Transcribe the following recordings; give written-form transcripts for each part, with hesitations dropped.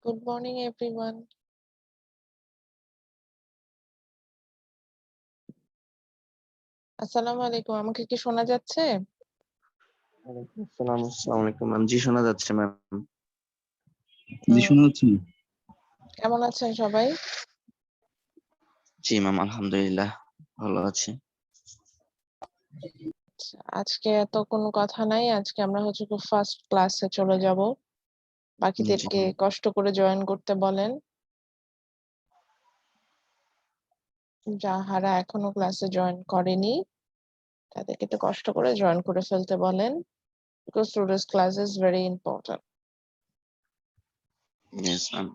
Good morning, everyone. আসসালামু আলাইকুম। আমাকে কি শোনা যাচ্ছে? ওয়ালাইকুম আসসালাম। আসসালামু আলাইকুম ম্যাম। জি শোনা যাচ্ছে ম্যাম। জি শোনা যাচ্ছে না। কেমন আছেন সবাই? জি ম্যাম, আলহামদুলিল্লাহ ভালো আছি। আজকে এত কোনো কথা নাই। আজকে আমরা হচ্ছে কি ফার্স্ট ক্লাসে চলে যাব। জি বাকিদেরকে ম্যাম। কষ্ট করে জয়েন করতে বলেন। যাহারা এখনো ক্লাসে জয়েন করেনি তাদেরকে একটু কষ্ট করে জয়েন করে ফেলতে বলেন। Because today's class is very important. Yes ma'am.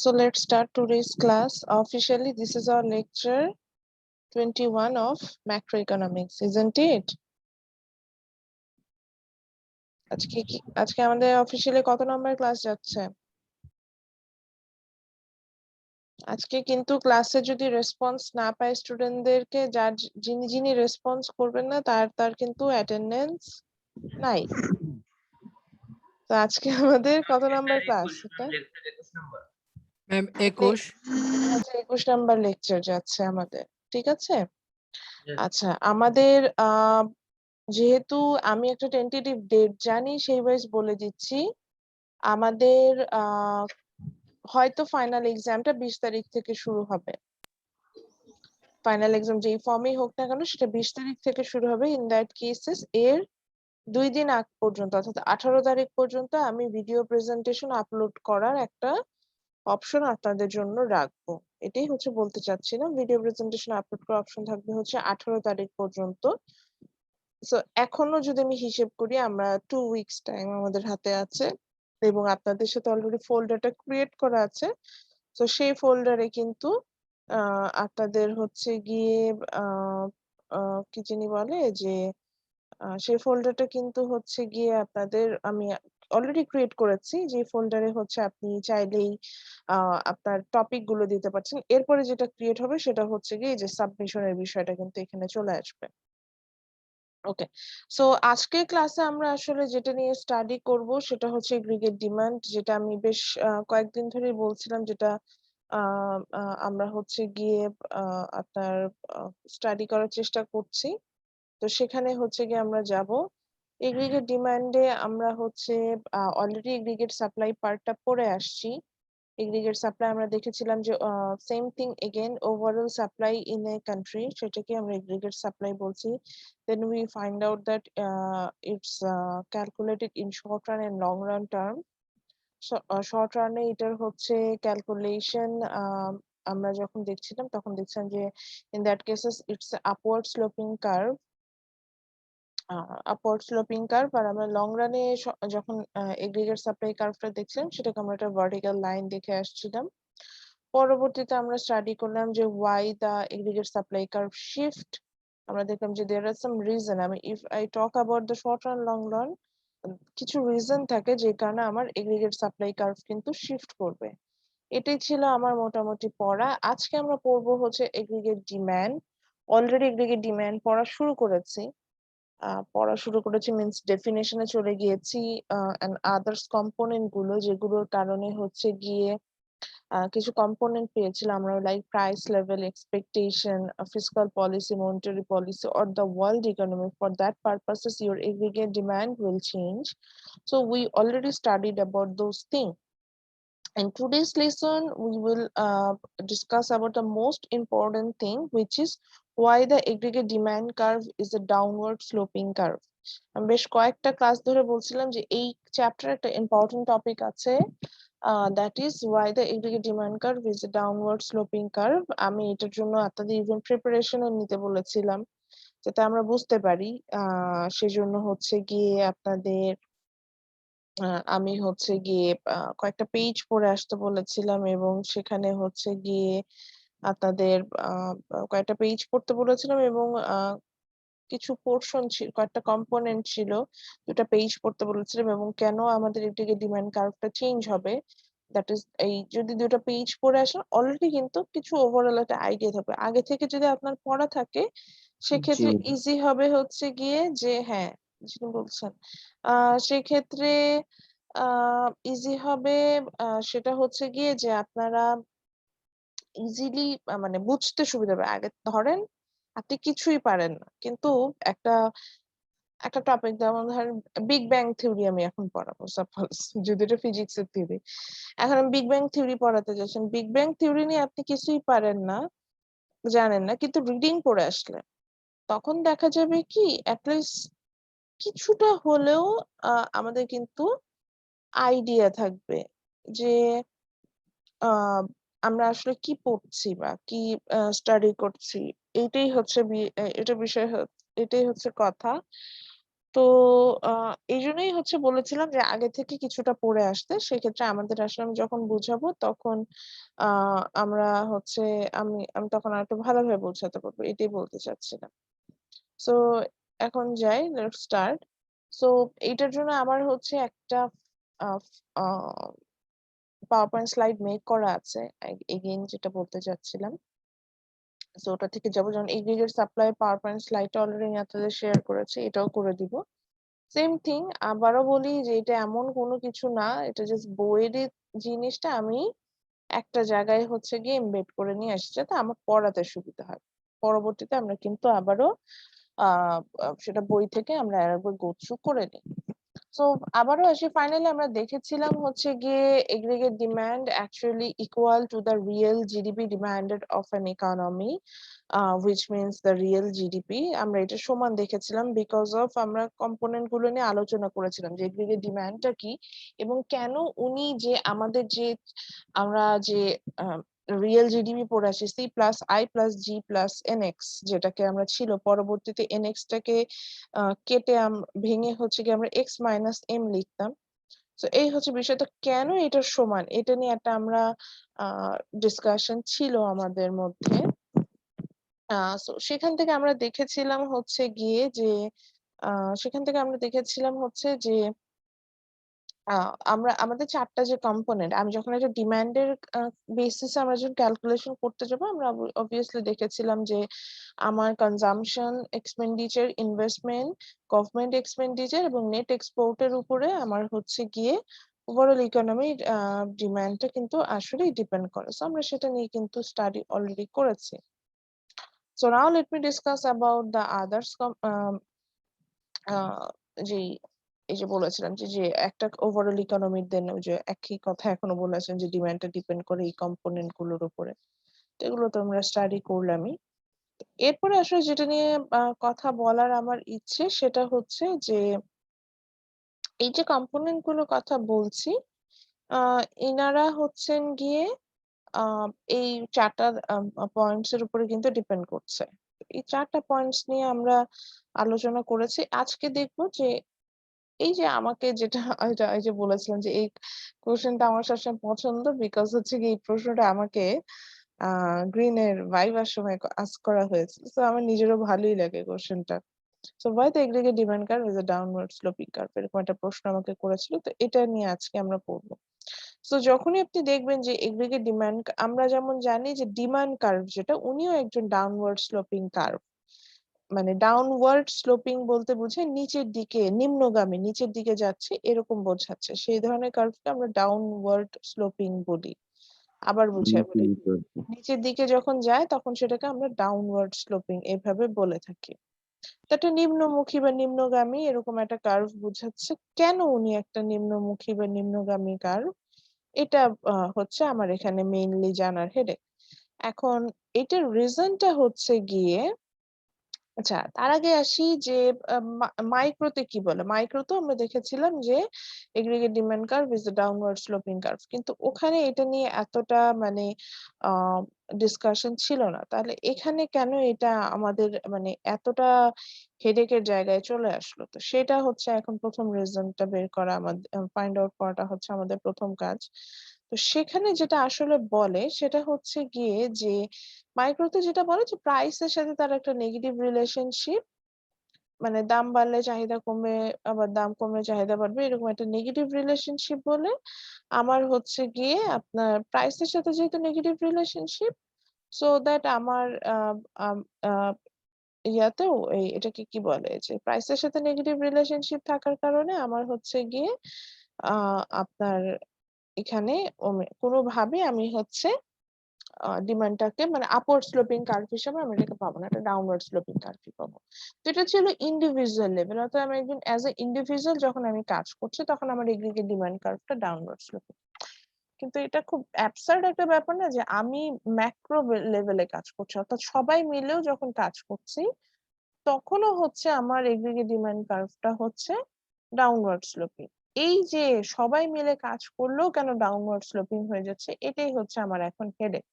So let's start today's class. Officially, this is our lecture 21 of macroeconomics, isn't it? আজকে আমাদের অফিসিয়ালি কত নম্বর ক্লাস যাচ্ছে? আজকে কিন্তু ক্লাসে যদি রেসপন্স না পায় স্টুডেন্টদেরকে যিনি রেসপন্স করবেন না তার কিন্তু অ্যাটেন্ডেন্স নাই। তো আজকে আমাদের কত নাম্বার ক্লাস এটা? ম্যাম আপনি 21। আচ্ছা 21 নাম্বার লেকচার যাচ্ছে আমাদের। ঠিক আছে? আচ্ছা আমাদের যেহেতু আমি একটা টেন্টেটিভ ডেট জানি সেই ওয়াইজ বলে দিচ্ছি। আমাদের হয়তো ফাইনাল এক্সামটা 20 তারিখ থেকে শুরু হবে। ফাইনাল এক্সাম যেই ফর্মেই হোক না কেন সেটা 20 তারিখ থেকে শুরু হবে। ইন দ্যাট কেসেস এর 2 দিন আগ পর্যন্ত অর্থাৎ 18 তারিখ পর্যন্ত আমি ভিডিও প্রেজেন্টেশন আপলোড করার একটা অপশন আপনাদের জন্য রাখবো। এটাই হচ্ছে বলতে চাচ্ছিলাম। ভিডিও প্রেজেন্টেশন আপলোড করার অপশন থাকবে হচ্ছে 18 তারিখ পর্যন্ত। সো এখনো যদি আমি হিসেব করি আমরা 2 উইকস টাইম আমাদের হাতে আছে এবং আপনাদের সাথে অলরেডি ফোল্ডারটা ক্রিয়েট করা আছে। তো সেই ফোল্ডারে কিন্তু আপনাদের হচ্ছে গিয়ে কি জানি বলে যে সেই ফোল্ডারটা কিন্তু হচ্ছে গিয়ে আপনাদের আমি অলরেডি ক্রিয়েট করেছি। যে ফোল্ডারে হচ্ছে আপনি চাইলেই আপনার টপিক গুলো দিতে পারছেন। এরপরে যেটা ক্রিয়েট হবে সেটা হচ্ছে গিয়ে যে সাবমিশনের বিষয়টা কিন্তু এখানে চলে আসবে। ওকে। সো আজকের ক্লাসে আমরা আসলে যেটা নিয়ে স্টাডি করব সেটা হচ্ছে এগ্রিগেট ডিমান্ড, যেটা আমি বেশ কয়েকদিন ধরেই বলছিলাম, যেটা আমরা হচ্ছে গিয়ে আপনার স্টাডি করার চেষ্টা করছি। তো সেখানে হচ্ছে গিয়ে আমরা যাব। এগ্রিগেট ডিমান্ডে আমরা হচ্ছে অলরেডি এগ্রিগেট সাপ্লাই পার্টটা পড়ে আসছি। এগ্রিগেট সাপ্লাই আমরা দেখেছিলাম যে same thing again overall supply in a country, সেটাকে আমরা এগ্রিগেট সাপ্লাই বলছি। Then we find out that it's calculated in short run and long run term. Short রানে এটার হচ্ছে ক্যালকুলেশন আমরা যখন দেখছিলাম তখন দেখছিলাম যে in that cases it's upward sloping curve, upward sloping curve. আর আমরা লং রানে যখন এগ্রিগেট সাপ্লাই কার্ভটা দেখছিলাম সেটাকে আমরা একটা ভার্টিক্যাল লাইন দেখে আসছিলাম। পরবর্তীতে আমরা স্টাডি করলাম যে ওয়াই দা এগ্রিগেট সাপ্লাই কার্ভ শিফট। আমরা দেখলাম যে দেয়ার আর সাম রিজন, আমি if I talk about the short run long run, কিছু রিজন থাকে যে কারণে আমার এগ্রিগেট সাপ্লাই কার্ভ কিন্তু শিফট করবে। এটাই ছিল আমার মোটামুটি পড়া। আজকে আমরা পড়বো হচ্ছে aggregate demand. Already aggregate demand পড়া শুরু করেছি। মিন্স ডেফিনেশনে চলে গিয়েছি এন্ড আদার্স কম্পোনেন্ট গুলো, যেগুলোর কারণে হচ্ছে গিয়ে কিছু কম্পোনেন্ট পেয়েছিলাম আমরা, like price level, expectation, fiscal policy, monetary policy or the world economy. For that purposes your aggregate demand will change. So we already studied about those thing. In today's lesson, we will discuss about the most important thing, which is why the aggregate demand curve is a downward sloping curve. আমি বেশ কয়েকটা class ধরে বলছিলাম যে এই chapter একটা important topic আছে, that is why the aggregate demand curve is a downward sloping curve. আমি এটার জন্য আপনাদের ইভেন প্রিপারেশন নিতে বলেছিলাম যাতে আমরা বুঝতে পারি। সেজন্য হচ্ছে গিয়ে আপনাদের আমি হচ্ছে গিয়ে কয়েকটা পেজ পড়ে আসতে বলেছিলাম এবং সেখানে হচ্ছে গিয়ে আপনাদের আ কয়েকটা পেজ পড়তে বলেছিলাম এবং কিছু পোরশন কয়েকটা কম্পোনেন্ট ছিল। ২ টা পেজ পড়তে বলেছিলাম এবং কেন আমাদের এদিকে ডিমান্ড কার্ভটা চেঞ্জ হবে। দ্যাট ইস এই যদি ২ টা পেজ পড়ে আসেন অলরেডি কিন্তু কিছু ওভারঅল একটা আইডিয়া থাকবে। আগে থেকে যদি আপনার পড়া থাকে জি সেক্ষেত্রে ম্যাডাম। ইজি হবে হচ্ছে গিয়ে যে হ্যাঁ, যিনি বলছেন। আ সেক্ষেত্রে আ ইজি হবে সেটা হচ্ছে গিয়ে যে আপনারা ইজিলি মানে বুঝতে সুবিধা হবে। আগে ধরেন আপনি কিছুই পারেন না। কিন্তু একটা একটা টপিক যেমন ধরেন বিগ ব্যাং থিওরি আমি এখন পড়াবো সাপোজ যদি এটা ফিজিক্স এর থিওরি। এখন আমি বিগ ব্যাং থিওরি পড়াতে যাচ্ছেন। বিগ ব্যাং থিওরি নিয়ে আপনি কিছুই পারেন না, জানেন না। কিন্তু রিডিং পড়ে আসলেন। তখন দেখা যাবে কি এট লিস্ট কিছুটা হলেও আমাদের কিন্তু আইডিয়া থাকবে যে আ আমরা আসলে কি পড়ছি বা কি স্টাডি করছি। এইটাই হচ্ছে বি এ এটা বিষয় এটাই হচ্ছে কথা। তো আ এইজন্যই হচ্ছে বলেছিলাম যে আগে থেকে কিছুটা পড়ে আসতে। সেক্ষেত্রে আমাদের আসলে আমি যখন বুঝাবো তখন আ আমরা হচ্ছে আমি তখন আরেকটু ভালোভাবে বোঝাতে পারবো। এটাই বলতে চাচ্ছিলাম। সো এখন যাই লেটস স্টার্ট। সো এইটার জন্য আমার হচ্ছে একটা আ আ PowerPoint স্লাইড মেক করা আছে। এগেইন যেটা বলতে চাচ্ছিলাম। সো ওটা থেকে যাবো যেমন এগ্রিগেট সাপ্লাই PowerPoint স্লাইডটা অলরেডি আমি আপনাদের শেয়ার করেছি। এটাও করে দিব। সেম থিং আবারও বলি যে এটা এমন কোনো কিছু না। এটা জাস্ট বইয়েরই জিনিসটা আমি একটা জায়গায় হচ্ছে গিয়ে এমবেড করে নিয়ে আসছি যাতে আমার পড়াতে সুবিধা হয়। পরবর্তীতে আমরা কিন্তু আবারও আ আ সেটা বই থেকে আমরা আরেকবার গো থ্রু করে নিই। সো আবারও আসি ফাইনালি আমরা দেখেছিলাম হচ্ছে গিয়ে aggregate demand actually equal to the real GDP demanded of an economy which means the real GDP আমরা এটা সমান দেখেছিলাম because of আমরা কম্পোনেন্ট গুলো নিয়ে আলোচনা করেছিলাম যে aggregate demand টা কি এবং কেন উনি যে আমাদের যে আমরা যে রিয়েল জিডিপি পড়ে আসি C plus I plus G plus NX যেটাকে আমরা ছিল পরবর্তীতে এনএক্স টাকে কেটে ভেঙে হচ্ছে গিয়ে আমরা এক্স মাইনাস এম লিখতাম। তো এই হচ্ছে বিষয়টা কেন এটার সমান এটা নিয়ে একটা আমরা ডিসকাশন ছিল আমাদের মধ্যে। সো সেখান থেকে আমরা দেখেছিলাম হচ্ছে গিয়ে যে আ সেখান থেকে আমরা দেখেছিলাম হচ্ছে যে আ আমরা আমাদের ৪ টা যে কম্পোনেন্ট আমি যখন একটা ডিমান্ড এর বেসিস এ আমরা যখন ক্যালকুলেশন করতে যাবো আমরা অবভিয়াসলি দেখেছিলাম যে আমার consumption, expenditure, investment, government expenditure এবং নেট এক্সপোর্ট এর উপরে আমার হচ্ছে গিয়ে ওভারঅল ইকোনমির ডিমান্ডটা কিন্তু আসলেই ডিপেন্ড করে। সো আমরা সেটা নিয়ে কিন্তু স্টাডি অলরেডি করেছি। So now let me discuss about the others আ যেই এই যে বলেছিলাম যে একটা ওভারঅল ইকোনমির দেন ওই যে একই কথা এখনো বলেছেন যে ডিমান্ডটা ডিপেন্ড করে এই কম্পোনেন্ট গুলোর উপরে। তো এগুলো তো আমরা স্টাডি করলামই। এরপরে আসলে যেটা নিয়ে কথা বলার আমার ইচ্ছে সেটা হচ্ছে যে এই যে কম্পোনেন্ট গুলোর কথা বলছি, আ এনারা হচ্ছেন গিয়ে আ এই ৪ টা পয়েন্টস এর উপরে কিন্তু ডিপেন্ড করছে। এই ৪ টা পয়েন্টস নিয়ে আমরা আলোচনা করেছি। আজকে দেখব যে এই যে আমাকে যেটা এই যে বলেছিলাম যে এই কোয়েশ্চেনটা আমার সবসময় পছন্দ বিকজ হচ্ছে গিয়ে এই প্রশ্নটা আমাকে আ গ্রিন এর ভাইবার সময় আস্ক করা হয়েছিল। সো আমার নিজেরও ভালোই লাগে কোয়েশ্চেনটা। So why the aggregate demand curve is a downward sloping curve এরকম একটা প্রশ্ন আমাকে করেছিল। তো এটা নিয়ে আজকে আমরা পড়ব। সো যখনই আপনি দেখবেন যে aggregate demand আমরা যেমন জানি যে ডিমান্ড কার্ভ যেটা উনিও একজন ডাউনওয়ার্ড স্লোপিং কার্ভ। মানে ডাউনওয়ার্ড স্লোপিং বলতে বোঝায় নিচের দিকে নিম্নগামী নিচের দিকে যাচ্ছে এরকম বোঝাচ্ছে। সেই ধরনের কার্ভকে আমরা ডাউনওয়ার্ড স্লোপিং বলি। আবার বুঝাই নিচে বলি। নিতে আরকি। নিচের দিকে যখন যায় তখন সেটাকে আমরা ডাউনওয়ার্ড স্লোপিং এভাবে বলে থাকি। তো একটা নিম্নমুখী বা নিম্নগামী এরকম একটা কার্ভ বুঝাচ্ছে। কেন উনি একটা নিম্নমুখী বা নিম্নগামী কার্ভ? এটা হচ্ছে আমার এখানে মেইনলি জানার হেডেক। এখন এটার রিজনটা হচ্ছে গিয়ে আচ্ছা, তার আগে আসি যে মাইক্রোতে কি বলে? মাইক্রোতেও আমরা দেখেছিলাম যে aggregate demand curve is a downward sloping curve কিন্তু ওখানে এটা নিয়ে এতটা মানে আ ডিসকাশন ছিল না। তাহলে এখানে কেন এটা আমাদের মানে এতটা হেডেক এর জায়গায় চলে আসলো? তো সেটা হচ্ছে এখন ১ম রিজনটা বের করা ফাইন্ড আউট করাটা হচ্ছে আমাদের ১ম কাজ। তো সেখানে যেটা আসলে বলে সেটা হচ্ছে গিয়ে যে মাইক্রোতে যেটা বলে যে প্রাইস এর সাথে তার একটা নেগেটিভ রিলেশনশিপ, মানে দাম বাড়লে চাহিদা কমবে, আবার দাম কমলে চাহিদা বাড়বে, এরকম একটা নেগেটিভ রিলেশনশিপ বলে আমার হচ্ছে গিয়ে আপনার প্রাইস এর সাথে যেহেতু নেগেটিভ রিলেশনশিপ, সো দ্যাট আমার ইয়াতেও এটাকে কি বলে যে প্রাইস এর সাথে নেগেটিভ রিলেশনশিপ থাকার কারণে আমার হচ্ছে গিয়ে আপনার এখানে কোনোভাবে আমি হচ্ছে ডিমান্ডটাকে মানে আপওয়ার্ড স্লোপিং কার্ভ হিসেবে আমি এটাকে পাবো না, এটা ডাউনওয়ার্ড স্লোপিং কার্ভই পাবো। তো এটা ছিল ইন্ডিভিজুয়াল লেভেল, অর্থাৎ আমি একজন অ্যাজ এ ইন্ডিভিজুয়াল যখন আমি কাজ করছি তখন আমার এগ্রিগেট ডিমান্ড কার্ভটা ডাউনওয়ার্ড স্লোপিং। কিন্তু এটা খুব অ্যাবসার্ড একটা ব্যাপার না যে আমি ম্যাক্রো লেভেলে কাজ করছি, অর্থাৎ সবাই মিলেও যখন কাজ করছি তখনও হচ্ছে আমার এগ্রিগেট ডিমান্ড কার্ভটা হচ্ছে ডাউনওয়ার্ড স্লোপিং। এই যে সবাই মিলে কাজ করলেও কেন ডাউনওয়ার্ড স্লোপিং হয়ে যাচ্ছে, এটাই হচ্ছে আমার এখন হেডেক।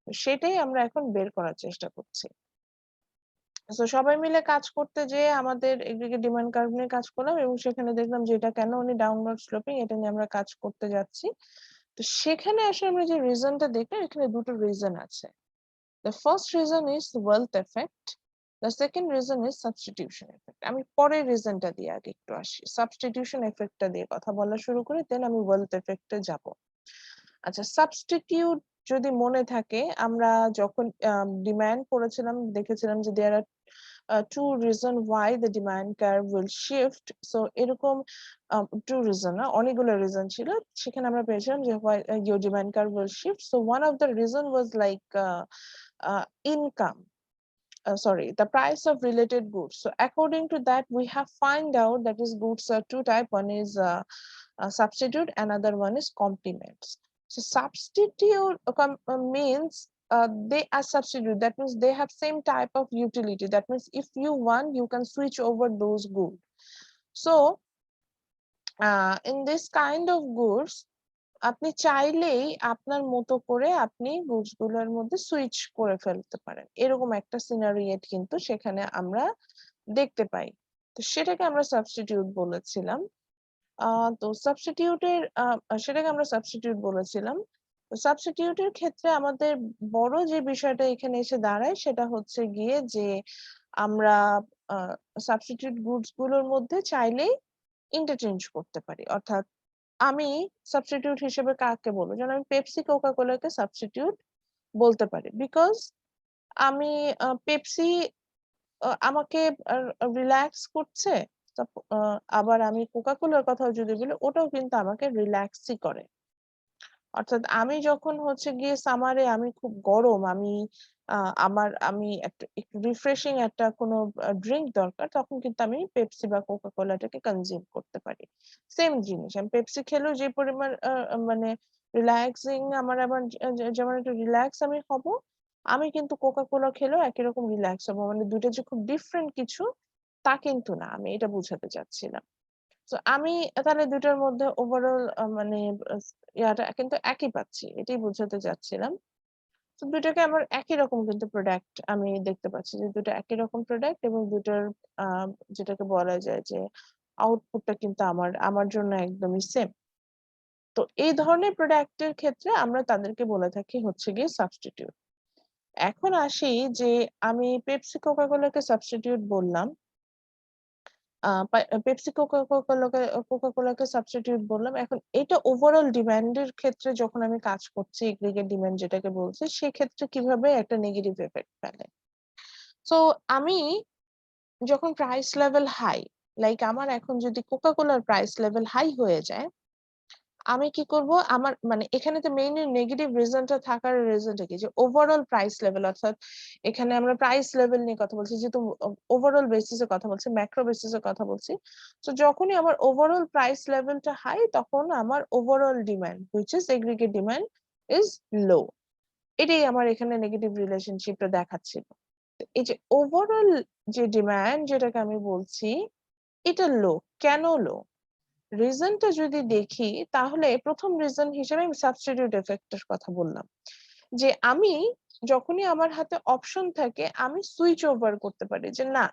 সেটাই আমরা এখন বের করার চেষ্টা করছি। তো সবাই মিলে কাজ করতে যেয়ে আমাদের এগ্রিগেট ডিমান্ড কার্ভ নিয়ে কাজ করলাম এবং সেখানে দেখলাম যে এটা কেন উনি ডাউনওয়ার্ড স্লোপিং, এটা নিয়ে আমরা কাজ করতে যাচ্ছি। তো সেখানে আসলে আমরা যে রিজনটা দেখলাম, এখানে দুটো রিজন আছে। The first reason is wealth effect. The second reason is substitution effect. আমি পরের রিজনটা দিয়ে আগে একটু আসি, সাবস্টিটিউশন এফেক্টটা দিয়ে কথা বলা শুরু করি, দেন আমি ওয়েলথ এফেক্টে যাব। আচ্ছা, সাবস্টিটিউট যদি মনে থাকে, আমরা যখন ডিমান্ড পড়েছিলাম দেখেছিলাম যে দেয়ার আর two reason why the demand curve will shift. So এরকম two reason না, অনেকগুলো রিজন ছিল, সেখানে আমরা পেয়েছিলাম যে why your demand curve will shift. So one of the reason was like income, sorry, the price of related goods. So according to that, we have find out that is goods are two type. One is substitute, another one is complements. So substitute means they are substitute. That means they have same type of utility. That means if you want, you can switch over those goods. So in this kind of goods, আপনি চাইলেই আপনার মতো করে আপনি goods গুলোর মধ্যে switch করে ফেলতে পারেন, এরকম একটা সিনারিয়েট কিন্তু সেখানে আমরা দেখতে পাই। তো সেটাকে আমরা সাবস্টিটিউট বলেছিলাম। তো সেটাকে আমরা সাবস্টিটিউট বলেছিলাম। তো সাবস্টিটিউটের ক্ষেত্রে আমাদের বড় যে বিষয়টা এখানে এসে দাঁড়ায় সেটা হচ্ছে গিয়ে যে আমরা সাবস্টিটিউট গুডস গুলোর মধ্যে চাইলেই ইন্টারচেঞ্জ করতে পারি। অর্থাৎ আমি সাবস্টিটিউট হিসেবে কাকে বলবো, যেন আমি পেপসি কোকা কোলাকে সাবস্টিটিউট বলতে পারি, বিকজ আমি পেপসি আমাকে রিল্যাক্স করছে, আবার আমি কোকা কোলার কথাও যদি বলি ওটাও কিন্তু আমাকে রিল্যাক্সই করে। অর্থাৎ আমি যখন হচ্ছে গিয়ে সামারে আমি খুব গরম, আমি একটা একটু রিফ্রেশিং একটা কোনো ড্রিঙ্ক দরকার, তখন কিন্তু আমি পেপসি বা কোকা কোলাটাকে কনজিউম করতে পারি। সেম জিনিস, আমি পেপসি খেলেও যে পরিমাণ মানে রিল্যাক্সিং আমার আবার যেমন একটু রিল্যাক্স আমি হব, আমি কিন্তু কোকা কোলা খেলেও একই রকম রিল্যাক্স হবো। মানে দুটো যে খুব ডিফারেন্ট কিছু তা কিন্তু না, আমি এটা বুঝাতে চাচ্ছিলাম। তো আমি তাহলে দুটার মধ্যে ওভারঅল মানে ইয়াটা কিন্তু একই পাচ্ছি, এটাই বোঝাতে চাচ্ছিলাম। তো দুটাকে আমার একই রকম কিন্তু প্রোডাক্ট আমি দেখতে পাচ্ছি যে দুটো একই রকম প্রোডাক্ট, এবং দুটোর যেটাকে বলা যায় যে আউটপুটটা কিন্তু আমার আমার জন্য একদমই সেম। তো এই ধরনের প্রোডাক্টের ক্ষেত্রে আমরা তাদেরকে বলে থাকি হচ্ছে গিয়ে সাবস্টিটিউট। এখন আসি যে আমি পেপসি কোকা কোলাকে সাবস্টিটিউট বললাম, পেপসি কোকা কোলাকে সাবস্টিটিউট বললাম। এখন এটা ওভারঅল ডিমান্ডের ক্ষেত্রে যখন আমি কাজ করছি, এগ্রিগেট ডিমান্ড যেটাকে বলছি, সেক্ষেত্রে কিভাবে একটা নেগেটিভ এফেক্ট ফেলে। সো আমি যখন প্রাইস লেভেল হাই, লাইক আমার এখন যদি কোকা কোলার প্রাইস লেভেল হাই হয়ে যায়, আমি কি করব, আমার মানে এখানে তো মেইনলি নেগেটিভ রিজনটা থাকার রিজনটা কি, যে ওভারঅল প্রাইস লেভেল, অর্থাৎ এখানে আমরা প্রাইস লেভেল নিয়ে কথা বলছি, যেহেতু ওভারঅল বেসিসে কথা বলছি, ম্যাক্রো বেসিসে কথা বলছি। তো যখনই আমার ওভারঅল প্রাইস লেভেলটা হাই, তখন আমার overall demand which is aggregate demand is low. এটাই আমার এখানে নেগেটিভ রিলেশনশিপটা দেখাচ্ছিল। এই যে ওভারঅল যে ডিমান্ড যেটাকে আমি বলছি, এটা লো। কেন লো? রিজনটা যদি দেখি, তাহলে প্রথম রিজন হিসেবে আমি সাবস্টিটিউট এফেক্টের কথা বললাম, যে আমি যখনই আমার হাতে অপশন থাকে আমি সুইচ ওভার করতে পারি, যে না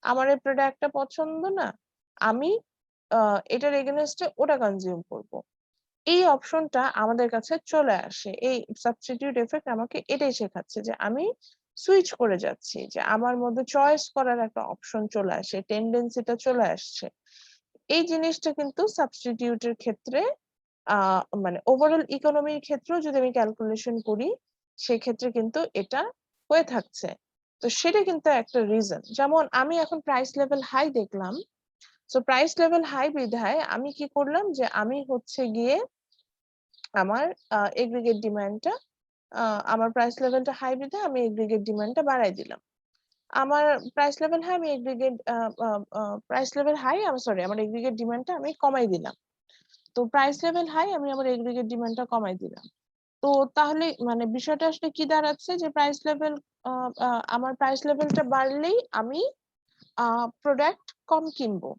আমার এই প্রোডাক্টটা পছন্দ না, আমি এটার এগেনস্টে ওটা কনজিউম করব। এই অপশনটা আমাদের কাছে চলে আসে। এই সাবস্টিটিউট এফেক্ট আমাকে এটাই শেখাচ্ছে যে আমি সুইচ করে যাচ্ছি, যে আমার মধ্যে চয়েস করার একটা অপশন চলে আসে, টেন্ডেন্সিটা চলে আসছে। এই জিনিসটা কিন্তু সাবস্টিটিউটের ক্ষেত্রে মানে ওভারঅল ইকোনমির ক্ষেত্রেও যদি আমি ক্যালকুলেশন করি সেক্ষেত্রে কিন্তু এটা হয়ে থাকছে। তো সেটা কিন্তু একটা রিজন। যেমন আমি এখন প্রাইস লেভেল হাই দেখলাম, সো প্রাইস লেভেল হাই বিধায় আমি কি করলাম যে আমি হচ্ছে গিয়ে আমার এগ্রিগেট ডিমান্ডটা আমার প্রাইস লেভেলটা হাই বিধায় আমি এগ্রিগেট ডিমান্ডটা বাড়াই দিলাম। আমার প্রাইস লেভেল হাই আমি এগ্রিগেট প্রাইস লেভেল হাই আমি সরি আমার এগ্রিগেট ডিমান্ডটা আমি কমাই দিলাম। তো প্রাইস লেভেল হাই আমি আমার এগ্রিগেট ডিমান্ডটা কমাই দিলাম। তো তাহলে মানে বিষয়টা আসলে কি দাঁড়াচ্ছে যে প্রাইস লেভেল আমার প্রাইস লেভেলটা বাড়লেই আমি প্রোডাক্ট কম কিনবো।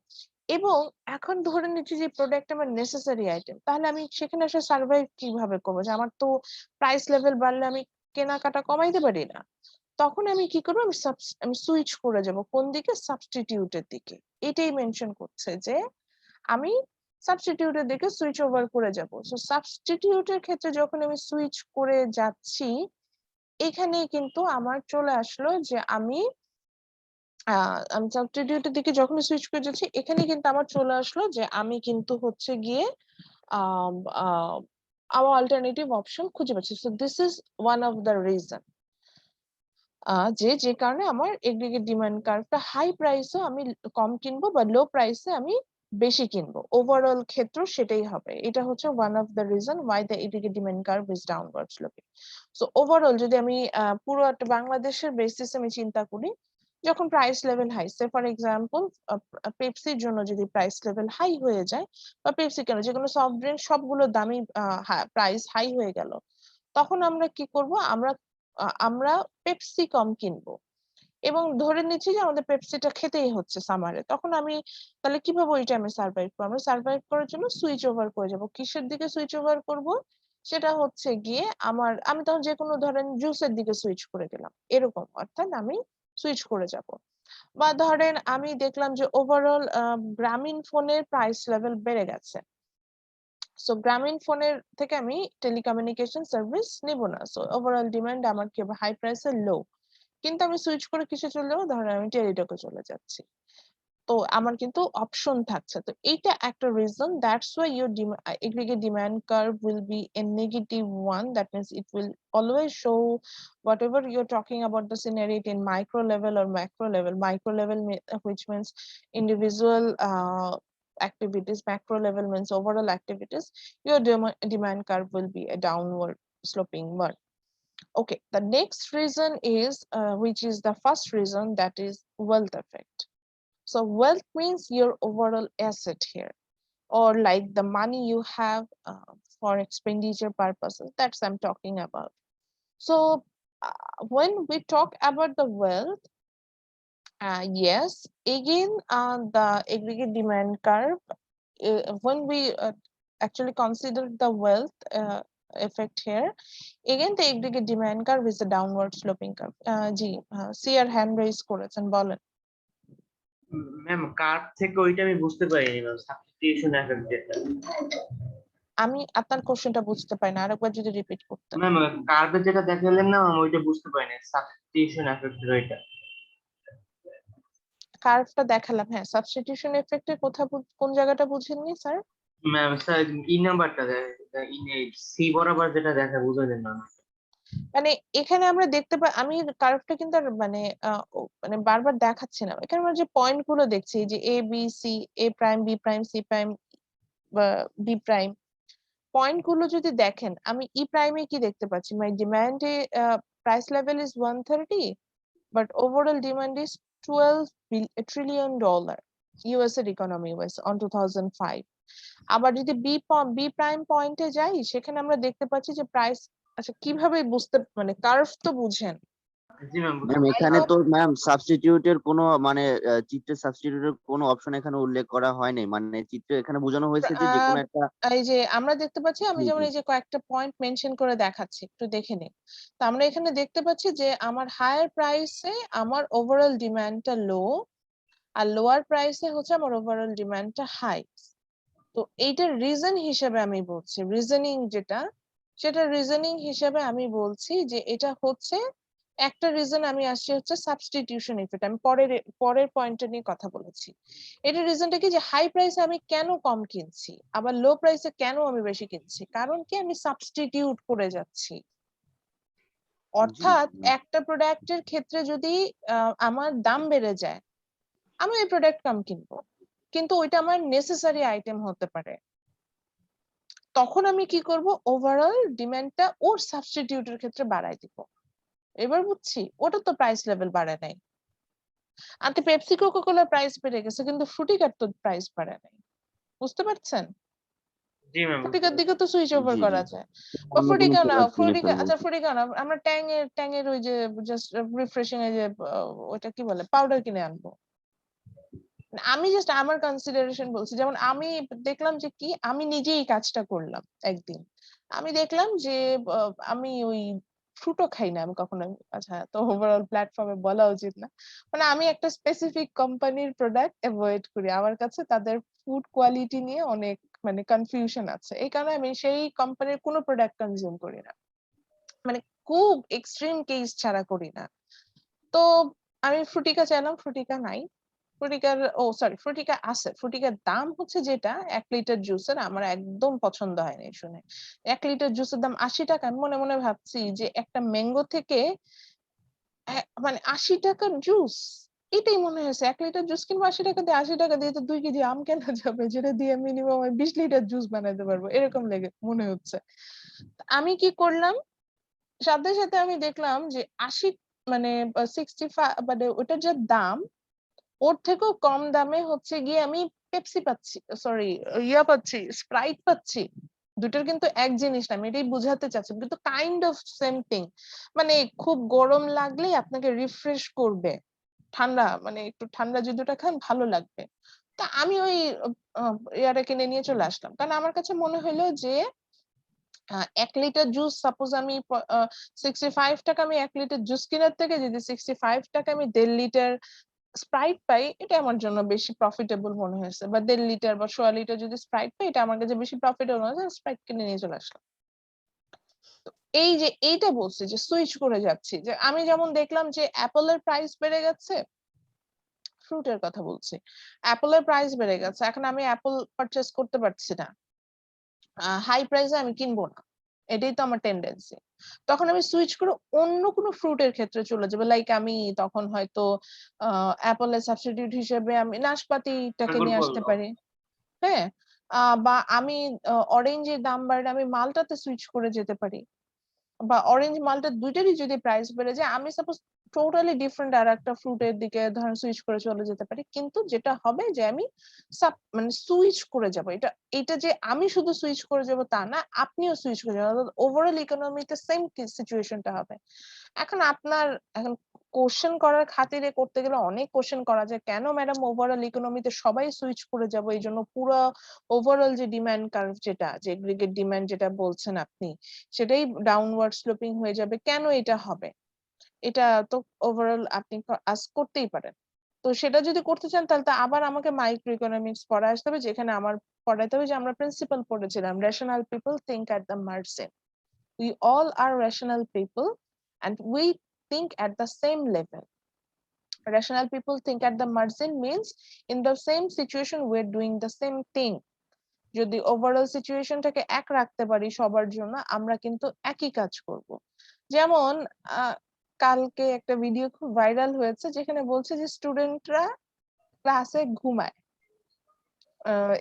এবং এখন ধরে নিচ্ছি যে প্রোডাক্ট আমার নেসেসারি আইটেম, তাহলে আমি সেখানে আসলে সার্ভাইভ কিভাবে করবো, যে আমার তো প্রাইস লেভেল বাড়লে আমি কেনাকাটা কমাইতে পারি না। তখন আমি কি করবো, আমি সুইচ করে যাব কোন দিকে, সাবস্টিটিউটের দিকে। এটাই মেনশন করছে যে আমি সাবস্টিটিউটের দিকে সুইচ ওভার করে যাব। সো সাবস্টিটিউটের ক্ষেত্রে যখন আমি সুইচ করে যাচ্ছি, এখানে কিন্তু আমার চলে আসলো যে আমি সাবস্টিটিউটের দিকে যখন সুইচ করে যাচ্ছি, এখানে কিন্তু আমার চলে আসলো যে আমি কিন্তু হচ্ছে গিয়ে আমার অল্টারনেটিভ অপশন খুঁজে পাচ্ছি। So this is one of the reason যে কারণে আমার এগ্রিগেট ডিমান্ড কার্ভটা হাই প্রাইসে আমি কম কিনবো বা লো প্রাইসে আমি বেশি কিনবো। ওভারঅল ক্ষেত্র সেটাই হবে। এটা হচ্ছে one of the reason why the aggregate demand curve is downward sloping. So overall যদি আমি পুরো একটা বাংলাদেশের বেসিস আমি চিন্তা করি, যখন price level high, say for example পেপসির জন্য যদি প্রাইস লেভেল হাই হয়ে যায়, বা পেপসি কেন যে কোনো সফট ড্রিঙ্ক সবগুলো দামি প্রাইস হাই হয়ে গেল, তখন আমরা কি করব, আমরা পেপসি কম কিনবো। এবং ধরে নিচ্ছি যে আমাদের পেপসিটা খেতেই হচ্ছে সামারে, তখন আমি তাহলে কিভাবে ওই টাইমে সার্ভাইভ করবো, আমরা সার্ভাইভ করার জন্য সুইচ ওভার করে যাব। কিসের দিকে সুইচ ওভার করব, সেটা হচ্ছে গিয়ে আমি তখন যে কোনো ধরেন জুসের দিকে সুইচ করে গেলাম, এরকম অর্থাৎ আমি সুইচ করে যাব। বা ধরেন আমি দেখলাম যে ওভারঅল গ্রামীণ ফোনের প্রাইস লেভেল বেড়ে গেছে, সো গ্রামীণ ফোনের থেকে আমি টেলিকমিউনিকেশন সার্ভিস নেব না। সো ওভারঅল ডিমান্ড আমার কি হাই প্রাইসে লো, কিন্তু আমি সুইচ করে কিসে চলে যাবো, ধরেন আমি টেলিটকে চলে যাচ্ছি। তো আমার কিন্তু অপশন থাকছে। তো এইটা একটা reason, that's why your aggregate demand curve will be a negative one. That means it will always show whatever you're talking about the scenario in micro level or macro level. Micro level which means individual activities, macro level means overall activities. Your demand curve will be a downward sloping one. Okay, the next reason is which is the first reason, that is wealth effect. So wealth means your overall asset here, or like the money you have for expenditure purposes. That's I'm talking about. So when we talk about the wealth, yes, again the aggregate demand curve, when we actually consider the wealth effect here, again the aggregate demand curve is a downward sloping curve. জি CR hand raise করেছেন, বলেন। Ma'am curve থেকে ওইটা আমি বুঝতে পারিনি ma'am, substitution effect যেটা। আমি আপনার কোশ্চেনটা বুঝতে পারি না, আরেকবার যদি রিপিট করতেন। ম্যাম কার্ভে যেটা দেখালেন না ম্যাম, ওইটা বুঝতে পারিনি, সাবস্টিটিউশন এফেক্টের ওইটা। কার্ভটা দেখালাম, হ্যাঁ সাবস্টিটিউশন এফেক্টের কোন জায়গাটা বুঝেননি স্যার? ম্যাম স্যার ই নাম্বারটা সি বরাবর যেটা দেখা বুঝালেন ম্যাম। মানে এখানে আমরা দেখতে পাই, আমি কার্ভটা কিন্তু আর মানে মানে বারবার দেখাচ্ছি না, এখানে আমরা যে পয়েন্ট গুলো দেখছি যে A B C, A prime B prime C prime B prime, point গুলো যদি দেখেন, আমি ই প্রাইমে কি দেখতে পাচ্ছি, my demand price level is 130 but overall demand is 12 trillion dollar US এর ইকোনমি ওয়াইজ on 2005। আবার যদি বি প্রাইম পয়েন্টে যাই, সেখানে আমরা দেখতে পাচ্ছি যে প্রাইস, আচ্ছা কিভাবে বুঝতে, মানে কার্ভ তো বুঝেন। জি ম্যাম ম্যাম এখানে তো ম্যাম সাবস্টিটিউটের কোনো মানে চিত্রে সাবস্টিটিউটের কোনো অপশন এখানে উল্লেখ করা হয়নি, মানে চিত্রে এখানে বোঝানো হয়েছে যে যে কোনো একটা। এই যে আমরা দেখতে পাচ্ছি, আমি জি যেমন জি এই যে কয়েকটা পয়েন্ট মেনশন করে দেখাচ্ছি, একটু দেখে নিন। তো আমরা এখানে দেখতে পাচ্ছি যে আমার হায়ার প্রাইসে আমার ওভারঅল ডিমান্ডটা লো, আর লোয়ার প্রাইসে হচ্ছে আমার ওভারঅল ডিমান্ডটা হাই। তো এইটার রিজন হিসেবে আমি বলছি, রিজনিং যেটা, সেটা রিজনিং হিসেবে আমি বলছি যে এটা হচ্ছে একটা রিজন। আমি আসছি হচ্ছে সাবস্টিটিউশন ইফেক্ট, আমি পরের পয়েন্টটা নিয়ে কথা বলেছি। এটা রিজনটা কি যে হাই প্রাইসে আমি কেন কম কিনছি, আবার লো প্রাইসে কেন আমি বেশি কিনছি, কারণ কি আমি সাবস্টিটিউট করে যাচ্ছি। অর্থাৎ একটা প্রোডাক্টের ক্ষেত্রে যদি আমার দাম বেড়ে যায়, আমি ওই প্রোডাক্ট কম কিনবো, কিন্তু ওইটা আমার নেসেসারি আইটেম হতে পারে। তখন আমি কি করব, ওভারঅল ডিমান্ডটা ওর সাবস্টিটিউটের ক্ষেত্রে বাড়াই দিব। এবার বুঝছি, ওটা তো প্রাইস লেভেল বাড়ে নাই। আন্টি পেপসি কোকা কোলার প্রাইস বেড়ে গেছে, কিন্তু ফ্রুটিকার তো প্রাইস বাড়ে নাই। বুঝতে পারছেন? জি ম্যাম, বুঝতে ফ্রুটিকার দিকে পারছি। তো সুইচ ওভার জি জি করা যায়। বা অন্য কোনো ফ্রুটিকা না, প্রোডাক্ট কিনে ফ্রুটিকা, ফেলবো। আচ্ছা ফ্রুটিকা না, আমরা ট্যাঙের ওই যে জাস্ট রিফ্রেশিং এর যে ওইটা কি বলে, পাউডার কিনে আনবো। আমি জাস্ট আমার কনসিডারেশন বলছি। যেমন আমি দেখলাম যে কি, আমি নিজেই এই কাজটা করলাম একদিন। আমি দেখলাম যে আমি ওই ফ্রুটও খাই না আমি কখনো। আচ্ছা, তো ওভারঅল প্ল্যাটফর্মে বলা উচিত না। মানে আমি একটা স্পেসিফিক কোম্পানির প্রোডাক্ট অ্যাভয়েড করি। আমার কাছে তাদের ফুড কোয়ালিটি নিয়ে অনেক মানে কনফিউশন আছে। এই কারণে আমি সেই কোম্পানির কোনো প্রোডাক্ট কনজিউম করি না। মানে খুব এক্সট্রিম কেস ছাড়া করি না। তো আমি ফ্রুটিকা চাইলাম, ফ্রুটিকা নাই। ফ্রুটিকা আছে। ফ্রুটিকার দাম হচ্ছে যেটা ১ লিটার জুসের, আমার একদম পছন্দ হয়নি শুনে। ১ লিটার জুসের দাম ৳৮০। আমি মনে মনে ভাবছি যে একটা ম্যাঙ্গো থেকে মানে ৳৮০ জুস, এটাই মনে হয়েছে। ১ লিটার জুস কিনবো ৳৮০ দিয়ে, ৳৮০ দিয়ে তো ২ কেজি আম কেনা যাবে, যেটা দিয়ে মিনিমাম আমি ২০ লিটার জুস বানাইতে পারবো। এরকম মনে হচ্ছে। আমি কি করলাম, সাথে সাথে আমি দেখলাম যে ৮০ মানে 65 মানে ওটার যে দাম, ওর থেকেও কম দামে হচ্ছে গিয়ে আমি পেপসি পাচ্ছি, সরি পাচ্ছি, স্প্রাইট পাচ্ছি। দুটোর কিন্তু এক জিনিস না, আমি এটাই বুঝাতে চাচ্ছি, কিন্তু কাইন্ড অফ সেম থিং। মানে খুব গরম লাগলেই আপনাকে রিফ্রেশ করবে, ঠান্ডা মানে একটু ঠান্ডা যদি ওটা খান ভালো লাগবে। তা আমি ওই ইয়াটা কিনে নিয়ে চলে আসলাম, কারণ আমার কাছে মনে হইলো যে ১ লিটার জুস সাপোজ আমি ৳65 আমি ১ লিটার জুস কেনার থেকে যদি ৳65 আমি ১.৫ লিটার স্প্রাইট পাই, এটা আমার জন্য বেশি প্রফিটেবল মনে হয়েছে। বা ১.৫ লিটার বা ১.৫ লিটার যদি স্প্রাইট পাই, এটা আমার কাছে বেশি প্রফিটেবল মনে হয়েছে, স্প্রাইট কিনে নিয়ে চলে আসলাম। তো এই যে এইটা বলছি যে সুইচ করে যাচ্ছি, যে আমি যেমন দেখলাম যে অ্যাপল এর প্রাইস বেড়ে গেছে, ফ্রুট এর কথা বলছি। অ্যাপল এর প্রাইস বেড়ে গেছে। এখন আমি অ্যাপল পারচেজ করতে পারছি না। হাই প্রাইসে আমি কিনবো না। এটাই তো আমার টেনডেন্সি। তখন আমি সুইচ করে অন্য কোনো ফ্রুট এর ক্ষেত্রে চলে যাবো। লাইক আমি তখন হয়তো আ অ্যাপল এর সাবস্টিটিউট হিসেবে আমি নাশপাতিটাকে ম্যাঙ্গোর নিয়ে ফল আসতে দাও। পারি। হ্যাঁ? বা আমি অরেঞ্জের দাম বাড়লে আমি মালটাতে সুইচ করে যেতে পারি। বা অরেঞ্জ মালটা ২ টারই যদি প্রাইস বেড়ে যায়, আমি সাপোজ টোটালি ডিফারেন্ট আরেকটা ফ্রুট এর দিকে ধরেন সুইচ করে চলে যেতে পারি। কিন্তু যেটা হবে যে আমি মানে সুইচ করে যাব। এটা যে আমি শুধু সুইচ করে যাব তা না, আপনিও সুইচ করে যাবেন। অর্থাৎ ওভারঅল ইকোনমিতে সেম সিচুয়েশনটা হবে। এখন কোয়েশ্চেন করার খাতিরে করতে গেলে অনেক কোয়েশ্চেন করা যায়। কেন ম্যাডাম ওভারঅল ইকোনমিতে সবাই সুইচ করে যাব? এইজন্য পুরা ওভারঅল যে ডিমান্ড কার্ভ যেটা, যে এগ্রিগেট ডিমান্ড যেটা বলছেন আপনি, সেটাই ডাউনওয়ার্ড স্লোপিং হয়ে যাবে। কেন এটা হবে? এটা তো ওভারঅল আপনি আস্ক করতেই পারেন। তো সেটা যদি করতে চান, তাহলে তো আবার আমাকে মাইক্রো ইকোনমিক্স পড়ায় আসতে হবে, যেখানে আমার পড়াইতে হবে যে আমরা প্রিন্সিপাল পড়েছিলাম, rational people think at the margin. We all are rational people and we think at the same level. Rational people think at the margin means in the same situation we're doing the same thing. যদি overall সিচুয়েশনটাকে এক রাখতে পারি সবার জন্য, আমরা কিন্তু একই কাজ করব। যেমন কালকে একটা ভিডিও খুব ভাইরাল হয়েছে, যেখানে বলছে যে স্টুডেন্টরা ক্লাসে ঘুমায়।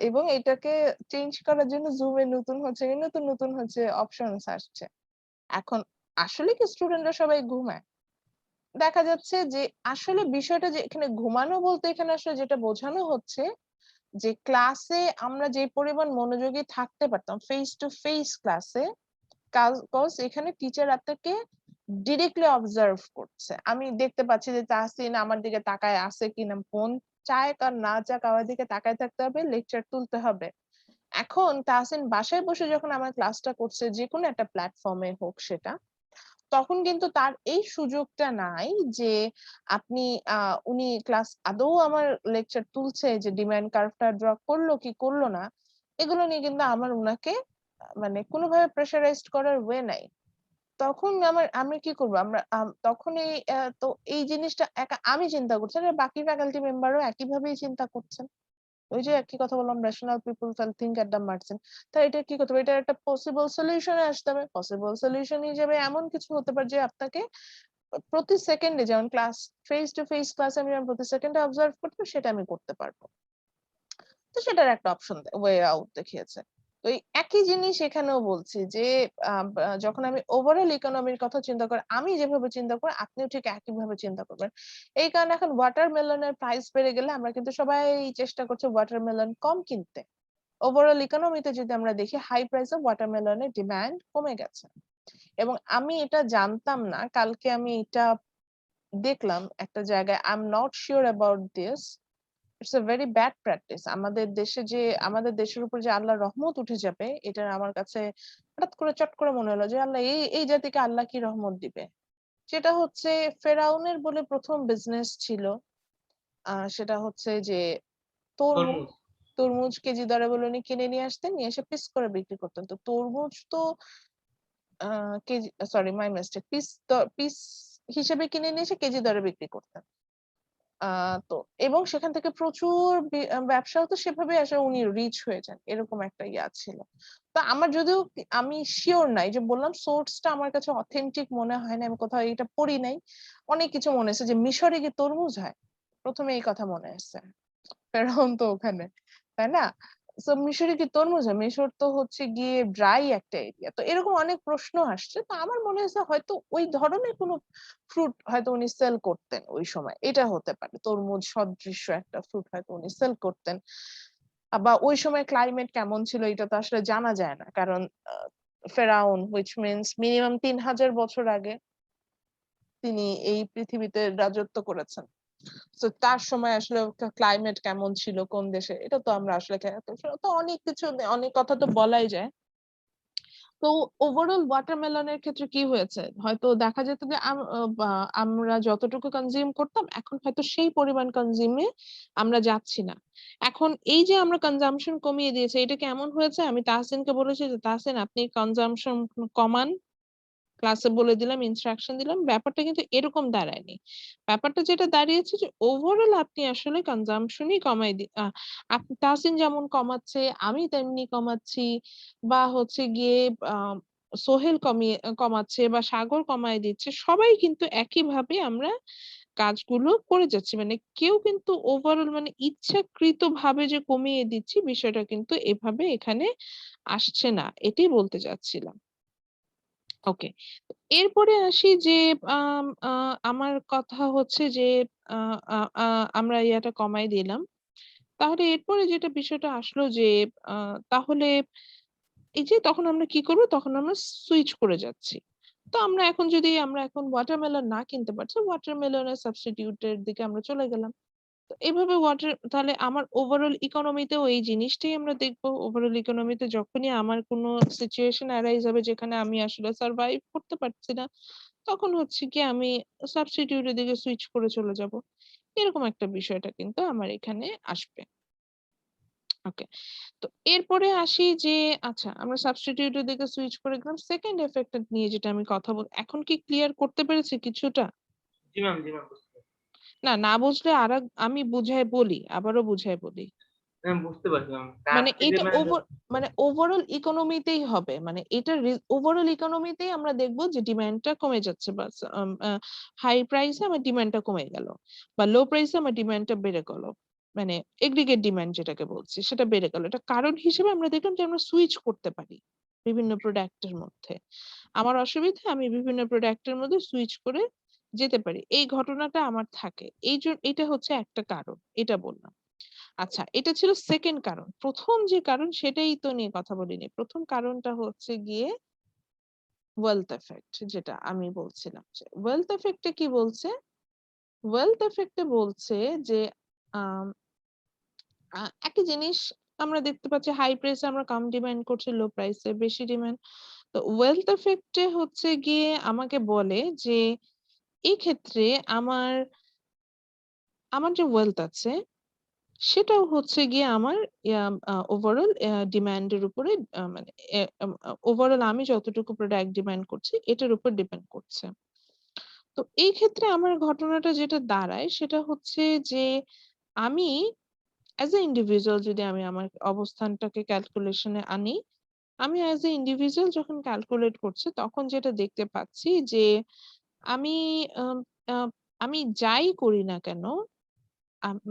এবং এটাকে চেঞ্জ করার জন্য জুমে নতুন হচ্ছে অপশনস আসছে। এখন আসলে কি স্টুডেন্টরা সবাই ঘুমায়? দেখা যাচ্ছে যে আসলে বিষয়টা যে এখানে ঘুমানো বলতে এখানে আসলে যেটা বোঝানো হচ্ছে যে ক্লাসে আমরা যে পরিমাণ মনোযোগী থাকতে পারতাম ফেস টু ফেস ক্লাসে, কজ এখানে টিচার আপনাকে ডিরেক্টলি অবজার্ভ করছে। আমি দেখতে পাচ্ছি যে তাহসিন আমার দিকে তাকায় আছে কিনা, ফোন চাক আর না চাক আমার দিকে তাকায় থাকতে হবে, লেকচার তুলতে হবে। এখন তাহসিন বাসায় বসে যখন আমার ক্লাসটা করছে, যেকোনো একটা প্ল্যাটফর্মে হোক সেটা, তখন কিন্তু তার এই সুযোগটা নাই যে আপনি উনি ক্লাস আদৌ আমার লেকচার তুলছে, যে ডিমান্ড কার্ভটা ড্র করলো কি করলো না, এগুলো নিয়ে কিন্তু আমার উনাকে মানে কোনোভাবে প্রেশারাইজড করার ওয়ে নাই। তখন আমি কি করব? আমরা তখন তো এই জিনিসটা একা আমি চিন্তা করছি। আর বাকি ফ্যাকাল্টি মেম্বারও একইভাবেই চিন্তা করছেন। ওই যে একই কথা বললাম, rational people think at the margin. তো এটা কি করতে হবে? এটার একটা পসিবল সলিউশন এ আসতে হবে। পসিবল সলিউশন হিসেবে এমন কিছু হতে পারে যে আপনাকে প্রতি সেকেন্ডে, যেমন ক্লাস ফেস টু ফেস ক্লাসে আমি যেমন প্রতি সেকেন্ডে অবজার্ভ করতে পারি, সেটা আমি করতে পারবো। তো সেটার একটা অপশন ওয়ে আউট দেখিয়েছে। তো এই একই জিনিস এখানেও বলছি যে যখন আমি ওভারঅল ইকোনমির কথা চিন্তা করি, আমি যেভাবে চিন্তা করি আপনিও ঠিক একইভাবে চিন্তা করবেন। এই কারণে এখন ওয়াটারমেলনের প্রাইস বেড়ে গেলে আমরা কিন্তু সবাই চেষ্টা করছি ওয়াটারমেলন কম কিনতে। ওভারঅল ইকোনমিতে যদি আমরা দেখি, হাই প্রাইসে ওয়াটারমেলনের ডিমান্ড কমে গেছে। এবং আমি এটা জানতাম না, কালকে আমি এটা দেখলাম একটা জায়গায়। I am not sure about this. It's a very bad practice. আমাদের দেশের উপর যে আল্লাহর রহমত উঠে যাবে, এটা আমার কাছে হঠাৎ করে চট করে মনে হলো যে আল্লাহ এই জাতিকে আল্লাহ কি রহমত দিবে। সেটা হচ্ছে ফেরাউনের বলে প্রথম বিজনেস ছিল, সেটা হচ্ছে যে তরমুজ। তরমুজ। তরমুজ কেজি দরে বলে উনি কিনে নিয়ে আসতেন, নিয়ে এসে পিস করে বিক্রি করতেন। তো তরমুজ তো KG, sorry my mistake, piece হিসেবে কিনে নিয়ে এসে কেজি দরে বিক্রি করতেন। তো এবং সেখান থেকে প্রচুর ব্যবসাও তো সেভাবে আসলে উনি রিচ হয়ে যান, এরকম একটা ইয়া ছিল। তো আমার যদিও আমি শিওর নাই, যে বললাম সোর্সটা আমার কাছে অথেন্টিক মনে হয় না, আমি কোথাও এটা পড়ি নাই। অনেক কিছু মনে হচ্ছে যে মিশরে কি তরমুজ হয়, প্রথমে এই কথা মনে আসছে। ফেরাউন তো ওখানে, তাই না? সো মিশরে কি তরমুজ হয়? মিশর তো হচ্ছে গিয়ে ড্রাই একটা এরিয়া। তো এরকম অনেক প্রশ্ন আসছে। তো আমার মনে হয়েছে হয়তো ওই ধরনের কোনো ফ্রুট হয়তো উনি সেল করতেন ওই সময়। এটা হতে পারে। তরমুজ সদৃশ্য একটা ফ্রুট হয়তো উনি সেল করতেন। বা ওই সময় ক্লাইমেট কেমন ছিল এটা তো আসলে জানা যায় না। কারণ ফেরাউন, which means মিনিমাম ৩,০০০ বছর আগে তিনি এই পৃথিবীতে রাজত্ব করেছেন। তো তার সময় আসলে ক্লাইমেট কেমন ছিল কোন দেশে, এটা তো আমরা আসলে তো অনেক কিছু, অনেক কথা তো বলাই যায়। তো ওভারঅল ওয়াটারমেলনের ক্ষেত্রে কি হয়েছে, হয়তো দেখা যেত যে আমরা যতটুকু কনজিউম করতাম, এখন হয়তো সেই পরিমাণ কনজিউমে আমরা যাচ্ছি না। এখন এই যে আমরা কনজাম্পশন কমিয়ে দিয়েছে, এটা কেমন হয়েছে, আমি তাহসিনকে বলেছি যে তাহসিন আপনি কনজাম্পশন কমান, ক্লাসে বলে দিলাম, ইনস্ট্রাকশন দিলাম। ব্যাপারটা কিন্তু এরকম দাঁড়ায়নি। ব্যাপারটা যেটা দাঁড়িয়েছে যে ওভারঅল আপনি আসলে কনজাম্পশনই কমাই তাহসিন যেমন কমাচ্ছে, আমি তেমনি কমাচ্ছি, বা হচ্ছে গিয়ে সোহেল কমাচ্ছে, বা সাগর কমায় দিচ্ছে। সবাই কিন্তু একইভাবে আমরা কাজগুলো করে যাচ্ছি। মানে কেউ কিন্তু ওভারঅল মানে ইচ্ছাকৃতভাবে যে কমিয়ে দিচ্ছি, বিষয়টা কিন্তু এভাবে এখানে আসছে না। এটাই বলতে চাচ্ছিলাম। ওকে। এরপরে আসি যে আম আ আমার কথা হচ্ছে যে আ আ আ আমরা ইয়াটা কমায় দিলাম। তাহলে এরপরে যেটা বিষয়টা আসলো যে আ তাহলে এই যে তখন আমরা কি করব? তখন আমরা সুইচ করে যাচ্ছি। তো আমরা এখন ওয়াটারমেলন না কিনতে পারছি, ওয়াটারমেলনের সাবস্টিটিউট এর দিকে আমরা চলে গেলাম। তো এভাবে তাহলে আমার ওভারঅল ইকোনমিতেও এই জিনিসটাই আমরা দেখব। ওভারঅল ইকোনমিতে যখনই আমার কোনো সিচুয়েশন অ্যারাইজ হবে যেখানে আমি আসলে সারভাইভ করতে পারছি না, তখন হচ্ছে গিয়ে আমি সাবস্টিটিউট এর দিকে সুইচ করে চলে যাব। এরকম একটা বিষয়টা কিন্তু আমার এখানে আসবে। ওকে। তো এরপরে আসি যে আচ্ছা, আমরা সাবস্টিটিউট এর দিকে সুইচ করে গেলাম। সেকেন্ড ইফেক্ট নিয়ে যেটা আমি কথা এখন কি ক্লিয়ার করতে পেরেছি কিছুটা? জি ম্যাম, জি ম্যাম, বুঝতে পারছি। না বুঝলে আমি বুঝায় বলি, আবারও বুঝায় বলি। ম্যাম বুঝতে পারছি ম্যাম। কার মানে থেকে এটা মানে ওভারঅল ইকোনমিতেই হবে। মানে এটা ওভারঅল ইকোনমিতেই আমরা দেখব যে ডিমান্ডটা কমে যাচ্ছে, বা হাই প্রাইসে আমার ডিমান্ডটা কমে গেল, বা লো প্রাইসে আমার ডিমান্ডটা বেড়ে গেল। মানে এগ্রিগেট ডিমান্ড যেটাকে বলছি, সেটা বেড়ে গেল। এটা কারণ হিসেবে আমরা দেখলাম যে আমরা সুইচ করতে পারি বিভিন্ন প্রোডাক্টের মধ্যে। আমার অসুবিধা, আমি বিভিন্ন প্রোডাক্টের মধ্যে সুইচ করে যেতে পারি। এই ঘটনাটা আমার থাকে। এটা হচ্ছে একটা কারণ। এটা বললাম। আচ্ছা, এটা ছিল সেকেন্ড কারণ। প্রথম যে কারণ সেটাই তো নিয়ে কথা বলিনি। প্রথম কারণটা হচ্ছে গিয়ে ওয়েলথ এফেক্ট, যেটা আমি বলছিলাম। যে ওয়েলথ এফেক্টে কি বলছে? ওয়েলথ এফেক্টে বলছে যে আম একই জিনিস আমরা দেখতে পাচ্ছি, হাই প্রাইসে আমরা কম ডিমান্ড করছি, লো প্রাইসে বেশি ডিমান্ড। তো ওয়েলথ এফেক্টে হচ্ছে গিয়ে আমাকে বলে যে এই ক্ষেত্রে আমার আমার যে ওয়েলথ আছে, সেটাও হচ্ছে গিয়ে আমার ওভারঅল ডিমান্ডের উপরে মানে ওভারঅল আমি যতটুকু প্রোডাক্ট ডিমান্ড করছি এটার উপর ডিপেন্ড করছে। তো এই ক্ষেত্রে আমার ঘটনাটা যেটা দাঁড়ায় সেটা হচ্ছে যে আমি অ্যাজ এ ইন্ডিভিজুয়াল যদি আমি আমার অবস্থানটাকে ক্যালকুলেশন এ আনি, আমি অ্যাজ এ ইন্ডিভিজুয়াল যখন ক্যালকুলেট করছি তখন যেটা দেখতে পাচ্ছি যে আমি আম আ আমি যাই করি না কেন,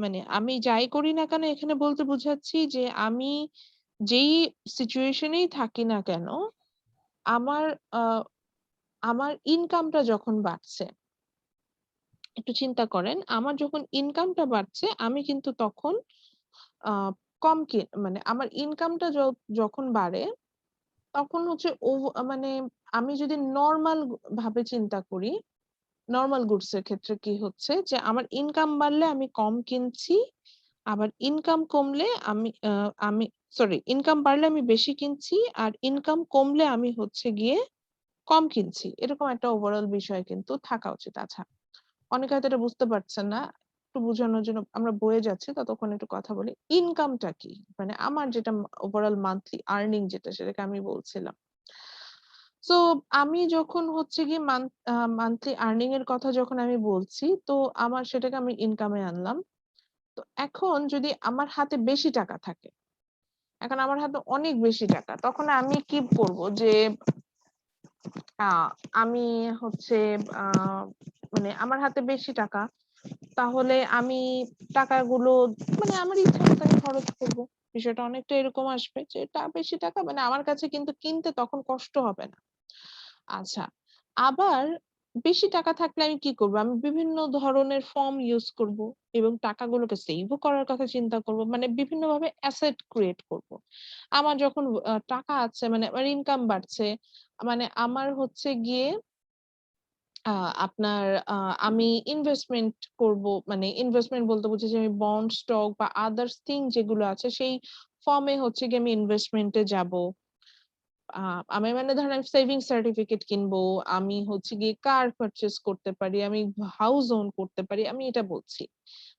মানে আমি যাই করি না কেন এখানে বলতে বুঝাচ্ছি যে আমি যেই সিচুয়েশন এই থাকি না কেন, আমার আ আমার ইনকামটা যখন বাড়ছে, একটু চিন্তা করেন আমার যখন ইনকামটা বাড়ছে আমি কিন্তু তখন আ কম মানে আমার ইনকামটা যখন বাড়ে তখন হচ্ছে মানে আমি যদি নরমাল ভাবে চিন্তা করি, নরমাল গুডস এর ক্ষেত্রে কি হচ্ছে যে আমার ইনকাম বাড়লে আমি কম কিনছি। আবার ইনকাম কমলে আমি সরি ইনকাম বাড়লে আমি বেশি কিনছি। আর ইনকাম কমলে আমি হচ্ছে গিয়ে কম কিনছি। এরকম একটা ওভারঅল বিষয় কিন্তু থাকা উচিত। আচ্ছা, অনেকে হয়তো এটা বুঝতে পারছেন না। একটু বোঝানোর জন্য আমরা বয়ে যাচ্ছি ততক্ষণ একটু কথা বলি। ইনকামটা কি? মানে আমার যেটা ওভারঅল মান্থলি আর্নিং যেটা সেটাকে আমি বলছিলাম। সো আমি যখন হচ্ছে গিয়ে মান্থলি আর্নিং এর কথা যখন আমি বলছি, তো আমার সেটাকে আমি ইনকামে আনলাম। তো এখন যদি আমার হাতে বেশি টাকা থাকে, এখন আমার হাতে অনেক বেশি টাকা, তখন আমি কি করব যে আ আমি হচ্ছে আ মানে আমার হাতে বেশি টাকা, তাহলে আমি টাকাগুলো মানে আমার ইচ্ছা মতো আমি খরচ করব। বিষয়টা অনেকটা এরকম আসবে যে বেশি টাকা মানে আমার কাছে কিন্তু কিনতে তখন কষ্ট হবে না। আচ্ছা। আবার বেশি টাকা থাকলে আমি কি করব? আমি বিভিন্ন ধরনের ফর্ম ইউস করব এবং টাকাগুলোকে সেভও করার কথা চিন্তা করব। মানে বিভিন্নভাবে অ্যাসেট ক্রিয়েট করব। আমার যখন টাকা আছে মানে আমার ইনকাম বাড়ছে, মানে আমার হচ্ছে গিয়ে আ আপনার আমি ইনভেস্টমেন্ট করব। মানে ইনভেস্টমেন্ট বলতে বুঝাচ্ছি আমি বন্ড, স্টক বা আদার্স থিং যেগুলো আছে সেই ফর্মে হচ্ছে গিয়ে আমি ইনভেস্টমেন্ট এ যাব। আ আমি মানে ধরেন আমি সেভিংস সার্টিফিকেট কিনবো, আমি হচ্ছে গিয়ে কার পারচেজ করতে পারি, আমি হাউস ওন করতে পারি, আমি এটা বলছি।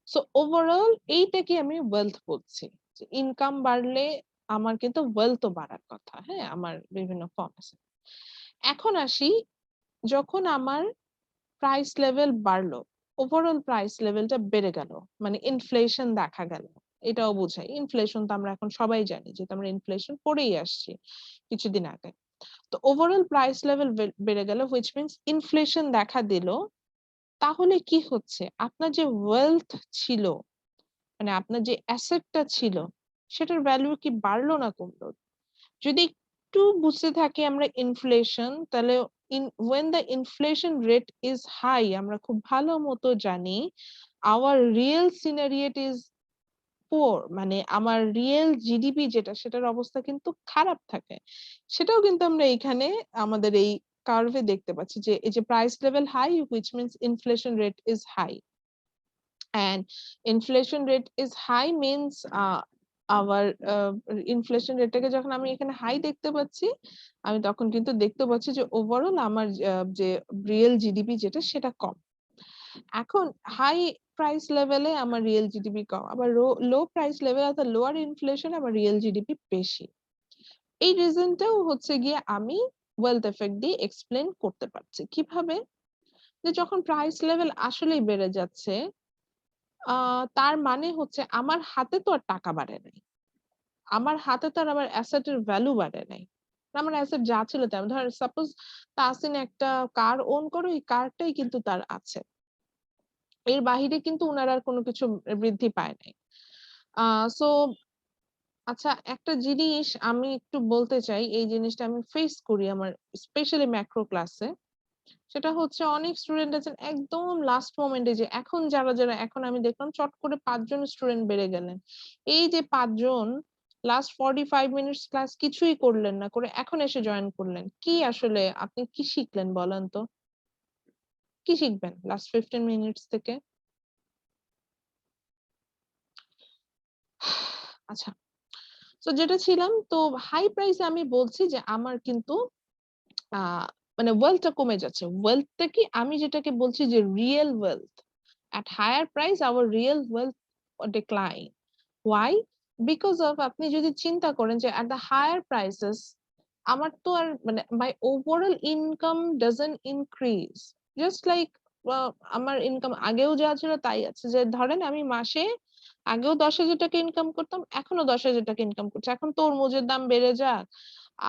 সো ওভারঅল এইটাকে আমি ওয়েলথ বলছি। যে ইনকাম বাড়লে আমার কিন্তু ওয়েলথ ও বাড়ার কথা। হ্যাঁ? আমার বিভিন্ন ফর্ম আছে। এখন আসি যখন আমার প্রাইস লেভেল বাড়লো, ওভারঅল প্রাইস লেভেলটা বেড়ে গেল। মানে ইনফ্লেশন দেখা গেল। এটাও বোঝাই। ইনফ্লেশন তো আমরা এখন সবাই জানি যেহেতু আমরা ইনফ্লেশন পড়েই আসছি কিছুদিন আগে। তো ওভারঅল প্রাইস লেভেল বেড়ে গেল which means ইনফ্লেশন দেখা দিল। তাহলে কি হচ্ছে? আপনার যে ওয়েলথ ছিল, মানে আপনার যে অ্যাসেটটা ছিল, সেটার ভ্যালু কি বাড়লো না কমলো? যদি একটু বুঝতে থাকি আমরা ইনফ্লেশন, তাহলে when the inflation rate is high আমরা খুব ভালো মতো জানি our real scenario is poor, মানে আমার রিয়েল জিডিপি যেটা সেটার অবস্থা কিন্তু খারাপ থাকে। সেটাও কিন্তু আমরা এখানে আমাদের এই কার্ভে দেখতে পাচ্ছি যে এই যে price level high which means inflation rate is high and inflation rate is high means our inflation রেটটাকে যখন আমি এখানে হাই দেখতে পাচ্ছি, আমি তখন কিন্তু দেখতে পাচ্ছি যে ওভারঅল আমার যে রিয়েল জিডিপি যেটা সেটা কম। এখন হাই প্রাইস লেভেলে আমার রিয়েল জিডিপি কম। আবার লো প্রাইস লেভেল অর্থাৎ লোয়ার ইনফ্লেশন আমার রিয়েল জিডিপি বেশি। এই রিজনটাও হচ্ছে গিয়ে আমি ওয়েলথ ইফেক্ট দিয়ে এক্সপ্লেইন করতে পারছি। কিভাবে? যে যখন প্রাইস লেভেল আসলেই বেড়ে যাচ্ছে, আ তার মানে হচ্ছে আমার হাতে তো আর টাকা বাড়ে নাই। আমার হাতে তো আর আমার অ্যাসেট এর ভ্যালু বাড়ে নাই। আমার অ্যাসেট যা ছিল তাই। ধরেন সাপোজ তাহসিন একটা কার ওন করে, ওই কারটাই কিন্তু তার আছে। এর বাহিরে কিন্তু উনার আর কোনো কিছু বৃদ্ধি পায় নাই। আ সো আচ্ছা, একটা জিনিস আমি একটু বলতে চাই, এই জিনিসটা আমি ফেস করি আমার স্পেশালি ম্যাক্রো ক্লাসে। সেটা হচ্ছে অনেক স্টুডেন্ট আছেন একদম লাস্ট মোমেন্টে যে এখন যারা এখন আমি দেখলাম চট করে ৫ জন স্টুডেন্ট বেড়ে গেলেন। এই যে ৫ জন লাস্ট 45 মিনিটস ক্লাস কিছুই করলেন না, করে এখন এসে জয়েন করলেন। কি আসলে আপনি কি শিখলেন বলেন তো? কি শিখবেন লাস্ট 15 মিনিটস থেকে? আচ্ছা। সো যেটা ছিলাম তো হাই প্রাইস এ আমি বলছি যে আমার কিন্তু আ মানে ওয়েলথ টা কমে যাচ্ছে। ওয়েলথ টা কি আমি যেটাকে বলছি যে Real wealth. At higher price our real wealth decline. Why? Because of আপনি যদি চিন্তা করেন যে at the higher prices আমার তো আর মানে my overall income doesn't increase. Just like আমার ইনকাম আগেও যা ছিল তাই আছে। যে ধরেন আমি মাসে আগেও 10,000 টাকা ইনকাম করতাম, এখনো 10,000 টাকা ইনকাম করছি। এখন তরমুজের দাম বেড়ে যাক,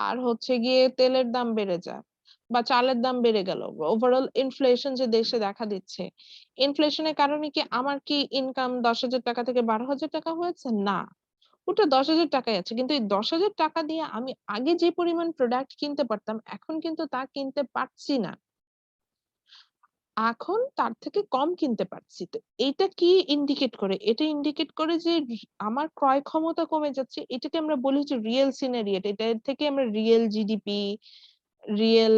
আর হচ্ছে গিয়ে তেলের দাম বেড়ে যাক বা চালের দাম বেড়ে গেল। ওভারঅল ইনফ্লেশন যে দেশে দেখা দিচ্ছে, ইনফ্লেশনের কারণে কি আমার কি ইনকাম 10,000 টাকা থেকে 12,000 টাকা হয়েছে? না। ওটা 10,000 টাকাই আছে। কিন্তু এই 10,000 টাকা দিয়ে আমি আগে যে পরিমাণ প্রোডাক্ট কিনতে পারতাম, এখন কিন্তু তা কিনতে পারছি না। এখন তার থেকে কম কিনতে পারছি। তো এইটা কি ইন্ডিকেট করে? এটা ইন্ডিকেট করে যে আমার ক্রয় ক্ষমতা কমে যাচ্ছে। এটাকে আমরা বলি হচ্ছে রিয়াল সিনারিয়েট। এটার থেকে আমরা রিয়াল জিডিপি, রিয়াল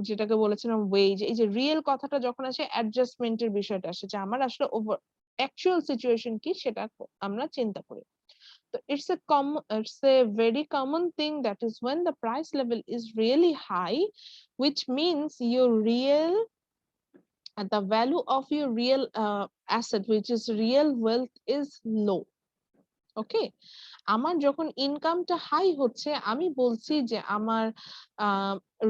যেটাকে বলেছিলাম ওয়েজ, এই যে রিয়াল কথাটা যখন আসে অ্যাডজাস্টমেন্ট এর বিষয়টা আসে যে আমার আসলে অ্যাকচুয়াল সিচুয়েশন কি সেটা আমরা চিন্তা করি। So it's a very common thing that is when the price level is really high, which means your real the value of your real asset, which is real wealth, is low. ওকে, আমার যখন ইনকামটা high হচ্ছে আমি বলছি যে আমার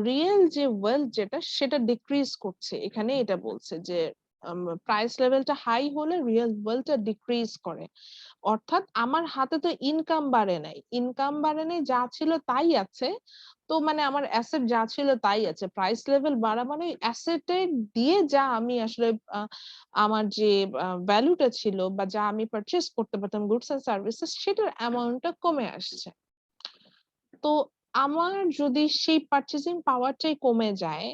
real যে wealth যেটা সেটা ডিক্রিজ করছে। এখানে এটা বলছে যে প্রাইস লেভেলটা হাই হলে রিয়েল ওয়েলথটা ডিক্রিজ করে। অর্থাৎ আমার হাতে তো ইনকাম বাড়ে নাই, ইনকাম বাড়ে নাই, যা ছিল তাই আছে। তো মানে আমার অ্যাসেট যা ছিল তাই আছে। প্রাইস লেভেল বাড়া মানে অ্যাসেটে দিয়ে যা আমি আসলে আমার যে ভ্যালুটা ছিল বা যা আমি পারচেজ করতে পারতাম গুডস এন্ড সার্ভিসেস সেটার অ্যামাউন্টটা কমে আসছে। তো আমার যদি সেই পারচেজিং পাওয়ারটাই কমে যায়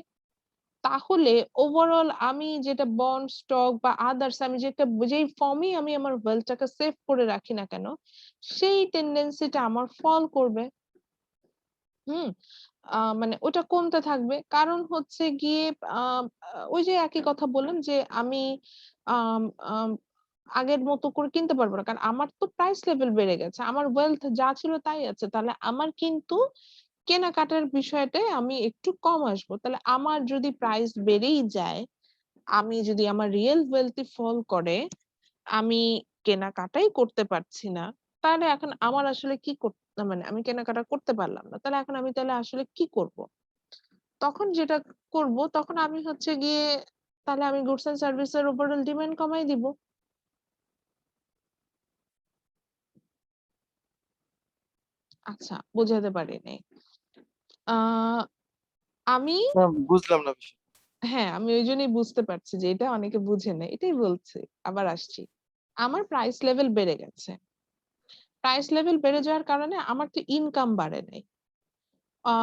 তাহলে ওভারঅল আমি যেটা বন্ড স্টক বা আদার্স আমি যেই ফর্মে আমি আমার ওয়েলথটাকে সেভ করে রাখি না কেন সেই টেন্ডেন্সিটা আমার ফল করবে। হুম, মানে ওটা কমতে থাকবে। কারণ হচ্ছে গিয়ে ওই যে একই কথা বললাম যে আমি আম আম আগের মতো করে কিনতে পারবো না। কারণ আমার তো প্রাইস লেভেল বেড়ে গেছে। আমার ওয়েলথ যা ছিল তাই আছে। তাহলে আমার কিন্তু কেনাকাটার বিষয়টায় আমি একটু কম আসবো। তাহলে আমার যদি প্রাইস বেড়েই যায়, আমি যদি আমার রিয়েল ওয়েলথ ফল করে, আমি কেনাকাটাই করতে পারছি না। তাহলে এখন আমার আসলে কি মানে আমি কেনাকাটা করতে পারলাম না। তাহলে এখন আমি তাহলে আসলে কি করব? তখন যেটা করব তখন আমি হচ্ছে গিয়ে তাহলে আমি গুডস অ্যান্ড সার্ভিস এর ওভারঅল ডিমান্ড কমায় দিব। আচ্ছা, বোঝাতে পারি নাই। আ আমি বুঝলাম না বিষয়। হ্যাঁ, আমি ওইজন্যই বুঝতে পারছি যে এটা অনেকে বুঝে না। এটাই বলছি। আবার আসছি। আমার প্রাইস লেভেল বেড়ে গেছে। প্রাইস লেভেল বেড়ে যাওয়ার কারণে আমার তো ইনকাম বাড়ে নাই। আ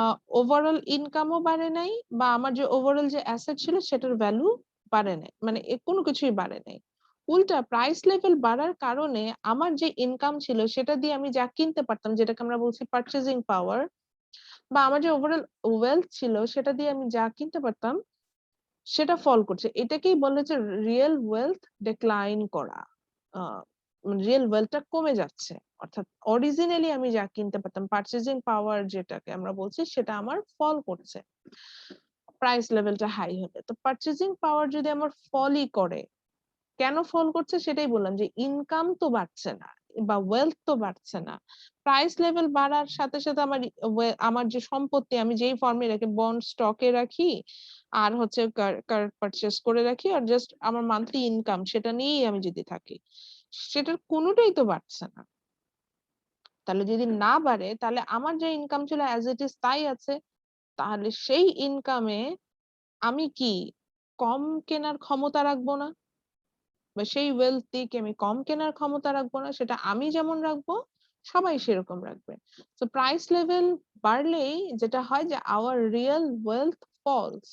ওভারঅল ইনকামও বাড়ে নাই বা আমার যে ওভারঅল যে অ্যাসেট ছিল সেটার ভ্যালু বাড়ে নাই। মানে কোনো কিছুই বাড়ে নাই। উল্টা প্রাইস লেভেল বাড়ার কারণে আমার যে ইনকাম ছিল সেটা দিয়ে আমি যা কিনতে পারতাম যেটাকে আমরা বলছি পারচেজিং পাওয়ার বা আমার যে ওভারঅল ওয়েলথ ছিল সেটা দিয়ে আমি যা কিনতে পারতাম সেটা ফল করছে। এটাকেই বলে যে রিয়াল ওয়েলথ ডিক্লাইন করা। আ রিয়াল ওয়েলথটা কমে যাচ্ছে। অর্থাৎ অরিজিনালি আমি যা কিনতে পারতাম পারচেজিং পাওয়ার যেটাকে আমরা বলছি সেটা আমার ফল করছে। প্রাইস লেভেলটা হাই হলে। তো পারচেজিং পাওয়ার যদি আমার ফলই করে, কেন ফল করছে সেটাই বললাম যে ইনকাম তো বাড়ছে না বা ওয়েলথ তো বাড়ছে না। প্রাইস লেভেল বাড়ার সাথে, সাথে আমার যে সম্পত্তি আমি যেই ফর্মে রাখি বন্ড স্টকে রাখি আর হচ্ছে কার পারচেজ করে রাখি আর জাস্ট আমার মান্থলি ইনকাম সেটা নিয়েই আমি যদি থাকি। সেটার কোনটাই তো বাড়ছে না। তাহলে যদি না বাড়ে তাহলে আমার যে ইনকাম ছিল এজ ইট ইজ তাই আছে। তাহলে সেই ইনকামে আমি কি কম কেনার ক্ষমতা রাখবো না? বা সেই ওয়েলথ দিয়ে কি আমি কম কেনার ক্ষমতা রাখবো না? সেটা আমি যেমন রাখবো, সবাই সেরকম রাখবে। তো প্রাইস লেভেল বাড়লেই যেটা হয় যে our real wealth falls.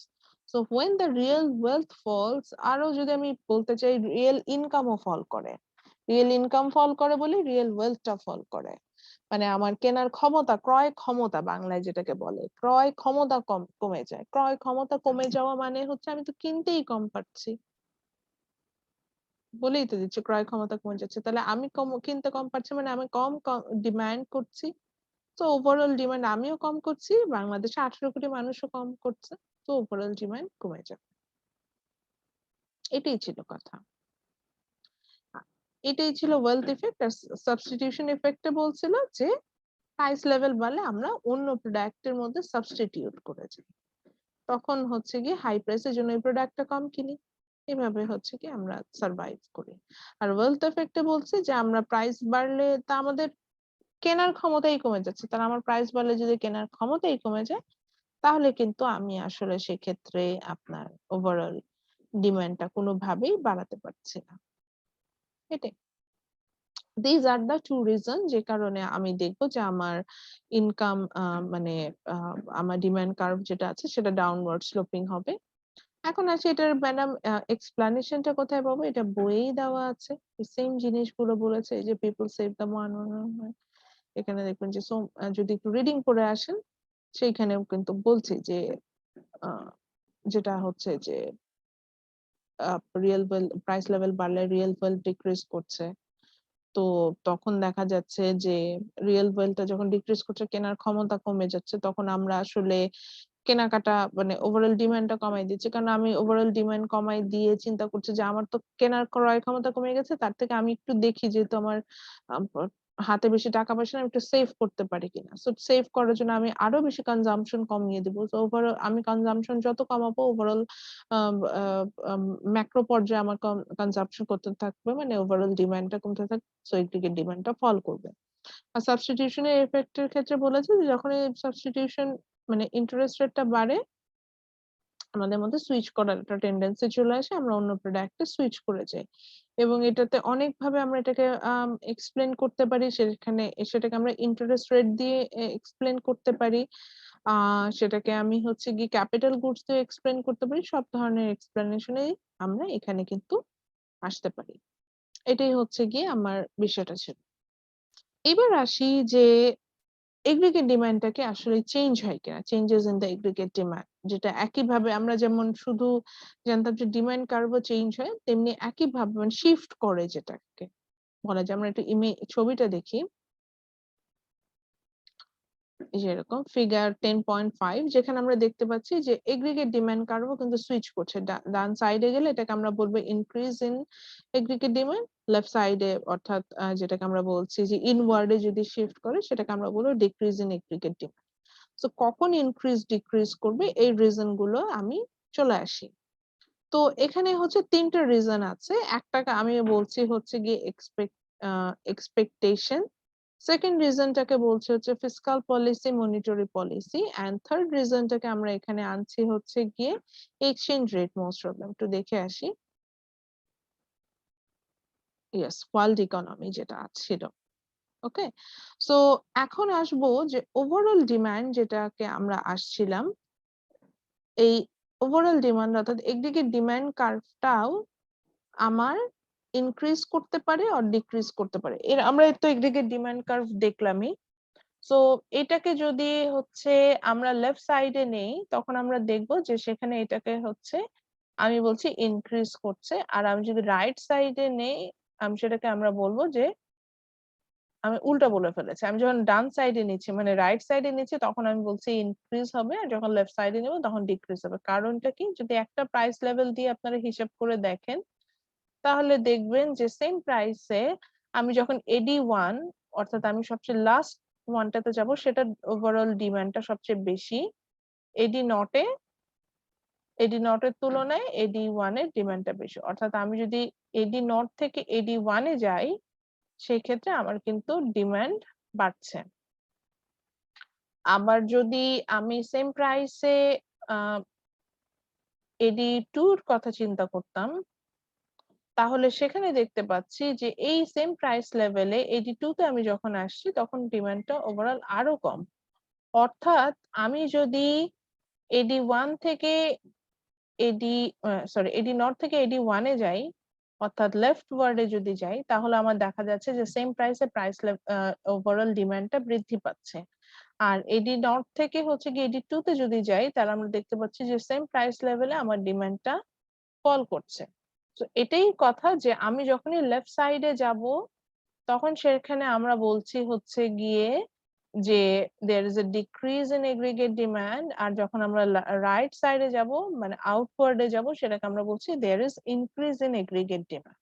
So when the real wealth falls, আরো যদি আমি বলতে চাই রিয়েল ইনকামও ফল করে। রিয়েল ইনকাম ফল করে বলে রিয়েল ওয়েলথটা ফল করে। মানে আমার কেনার ক্ষমতা, ক্রয় ক্ষমতা বাংলায় যেটাকে বলে, ক্রয় ক্ষমতা কমে যায়। ক্রয় ক্ষমতা কমে যাওয়া মানে হচ্ছে আমি তো কিনতেই কম পারছি। বলেই তো দিচ্ছি ক্রয় ক্ষমতা কমে যাচ্ছে। তাহলে আমি কিনতে কম পারছি মানে আমি কম ডিমান্ড করছি। তো ওভারঅল ডিমান্ড আমিও কম করছি। বাংলাদেশে 18 কোটি মানুষও কম করছে। তো ওভারঅল ডিমান্ড কমে যাবে। এটাই ছিল কথা। আ এটাই ছিল ওয়েলথ ইফেক্ট। আর সাবস্টিটিউশন ইফেক্টে বলছিল যে প্রাইস লেভেল বাড়লে আমরা অন্য প্রোডাক্টের মধ্যে সাবস্টিটিউট করে যাই। তখন হচ্ছে গিয়ে হাই প্রাইসের জন্য এই প্রোডাক্টটা কম কিনি। এভাবে হচ্ছে কি আমরা সারভাইভ করি। আর ওয়েলথ ইফেক্টে বলছে যে আমরা প্রাইস বাড়লে তা আমাদের কেনার ক্ষমতাই কমে যাচ্ছে। তাহলে আমার প্রাইস বাড়লে যদি কেনার ক্ষমতাই কমে যায়, তাহলে কিন্তু আমি আসলে সেক্ষেত্রে আপনার ওভারঅল ডিমান্ডটা কোনোভাবেই বাড়াতে পারছি না। এটাই। These are the two reason যে কারণে আমি দেখব যে আমার ইনকাম মানে আমার ডিমান্ড কার্ভ যেটা আছে সেটা ডাউনওয়ার্ড স্লোপিং হবে। এখন আসি এটার ম্যাডাম এক্সপ্লানেশনটা কোথায় পাবো? এটা বইয়েই দেওয়া আছে। সেম জিনিসগুলো বলেছে এই যে পিপল সেভ দ্য ওয়ান এখানে দেখবেন যে যদি একটু রিডিং পড়ে আসেন সেইখানেও কিন্তু বলছে যে যেটা হচ্ছে যে রিয়েল প্রাইস লেভেল বাড়লে রিয়েল ওয়েলথ ডিক্রিজ করছে। তো তখন দেখা যাচ্ছে যে রিয়েল ওয়েলথটা যখন ডিক্রিজ করছে কেনার ক্ষমতা কমে যাচ্ছে তখন আমরা আসলে কেনাকাটা মানে ওভারঅল ডিমান্ডটা কমাই দিচ্ছি। কারণ আমি ওভারঅল ডিমান্ড কমাই দিয়ে চিন্তা করছি যে আমার তো কেনার ক্রয় ক্ষমতা কমে গেছে তার থেকে আমি একটু দেখি যেহেতু আমার হাতে বেশি টাকা পয়সা না, আমি একটু সেভ করতে পারি কিনা। সো সেভ করার জন্য আমি আরো বেশি কনজাম্পশন কমিয়ে দিব। সো ওভারঅল আমি কনজাম্পশন যত কমাবো ওভারঅল ম্যাক্রো পর্যায়ে আমার কনজাম্পশন করতে থাকবে মানে ওভারঅল ডিমান্ডটা কমতে থাকবে। সো এদিকে ডিমান্ডটা ফল করবে। আর সাবস্টিটিউশনের এফেক্টের ক্ষেত্রে বলেছে যে যখন এই সাবস্টিটিউশন মানে ইন্টারেস্ট রেটটা বাড়ে আমাদের মধ্যে সুইচ করার একটা টেন্ডেন্সি চলে আসে, আমরা অন্য প্রোডাক্টে সুইচ করে যাই। এবং এটাতে অনেকভাবে আমরা এটাকে এক্সপ্লেন করতে পারি। সেটাকে আমরা ইন্টারেস্ট রেট দিয়ে এক্সপ্লেন করতে পারি। সেটাকে আমি হচ্ছে গিয়ে ক্যাপিটাল গুডস দিয়ে এক্সপ্লেন করতে পারি। সব ধরনের এক্সপ্লেনেশনেই আমরা এখানে কিন্তু আসতে পারি। এটাই হচ্ছে গিয়ে আমার বিষয়টা ছিল। এবার আসি যে এগ্রিগেট ডিমান্ডটাকে আসলে চেঞ্জ হয় কিনা, changes in the aggregate demand, যেটা একইভাবে আমরা যেমন শুধু জানতাম যে ডিমান্ড কার্ভও চেঞ্জ হয় তেমনি একইভাবে মানে শিফট করে যেটাকে বলা যায়। আমরা একটু ছবিটা দেখি এই যে এরকম ফিগার 10.5 যেখানে আমরা দেখতে পাচ্ছি যে এগ্রিগেট ডিমান্ড কার্ভও কিন্তু সুইচ করছে। ডান সাইডে গেলে এটাকে আমরা বলবো increase in aggregate demand, left সাইডে অর্থাৎ যেটাকে আমরা বলছি যে ইনওয়ার্ডে যদি শিফট করে সেটাকে আমরা বলবো decrease in aggregate demand. So কখন ইনক্রিজ ডিক্রিজ করবে এই রিজন গুলো আমি চলে আসি। তো এখানে হচ্ছে তিনটা রিজন আছে। একটাকে আমি বলছি হচ্ছে গিয়ে এক্সপেকটেশন, সেকেন্ড রিজনটাকে বলছি হচ্ছে fiscal policy, monetary policy, and third রিজনটাকে আমরা এখানে আনছি হচ্ছে গিয়ে এক্সচেঞ্জ রেট মোস্ট প্রবলেম। একটু দেখে আসি। ইয়েস, ওয়ার্ল্ড ইকোনমি যেটা ছিল। ওকে, সো এখন আসবো যে ওভারঅল ডিমান্ড যেটাকে আমরা আসছিলাম, এই ওভারঅল ডিমান্ড অর্থাৎ এগ্রিগেট ডিমান্ড কার্ভটাও আমার ইনক্রিজ করতে পারে আর ডিক্রিজ করতে পারে। আমরা তো এগ্রিগেট ডিমান্ড কার্ভ দেখলামই। সো এটাকে যদি হচ্ছে আমরা লেফট সাইডে নেই তখন আমরা দেখব যে সেখানে এটাকে হচ্ছে আমি বলছি ইনক্রিজ করছে। আর আমি যদি রাইট সাইডে নেই আমি সেটাকে আমরা বলবো যে আমি উল্টা বলে ফেলেছি। আমি যখন ডান সাইডে নিচ্ছি মানে রাইট সাইডে নিচ্ছি তখন আমি বলছি ইনক্রিজ হবে, আর যখন লেফট সাইডে নেব তখন ডিক্রিজ হবে। কারণটা কি? যদি একটা প্রাইস লেভেল দিয়ে আপনারা হিসাব করে দেখেন তাহলে দেখবেন যে সেম প্রাইসে আমি যখন AD1 অর্থাৎ আমি সবচেয়ে লাস্ট ওয়ানটাতে যাব সেটা ওভারঅল ডিমান্ডটা সবচেয়ে বেশি। AD0 এর তুলনায় AD1 এর ডিমান্ডটা বেশি। অর্থাৎ আমি যদি AD0 থেকে AD1 এ যাই সেই ক্ষেত্রে আমার কিন্তু ডিমান্ড বাড়ছে। আবার যদি আমি সেম প্রাইসে AD2 এর কথা চিন্তা করতাম তাহলে সেখানে দেখতে পাচ্ছি যে এই সেম প্রাইস লেভেলে AD2 তে আমি যখন আসছি তখন ডিমান্ডটা ওভারঅল আরো কম। অর্থাৎ আমি যদি AD1 থেকে AD0 থেকে AD1 এ যাই অর্থাৎ লেফট ওয়ার্ডে যদি যাই তাহলে আমার দেখা যাচ্ছে যে সেম প্রাইসে ওভারঅল ডিমান্ডটা বৃদ্ধি পাচ্ছে। আর AD0 থেকে হচ্ছে কি AD2 তে যদি যাই তাহলে আমরা দেখতে পাচ্ছি যে সেম প্রাইস লেভেলে আমার ডিমান্ডটা ফল করছে। তো এটাই কথা যে আমি যখনই লেফট সাইডে যাব তখন সেখানে আমরা বলছি হচ্ছে গিয়ে যে there is a decrease in aggregate demand, আর যখন আমরা রাইট সাইডে যাব মানে আউটওয়ার্ডে যাব সেটাকে আমরা বলছি there is increase in aggregate demand.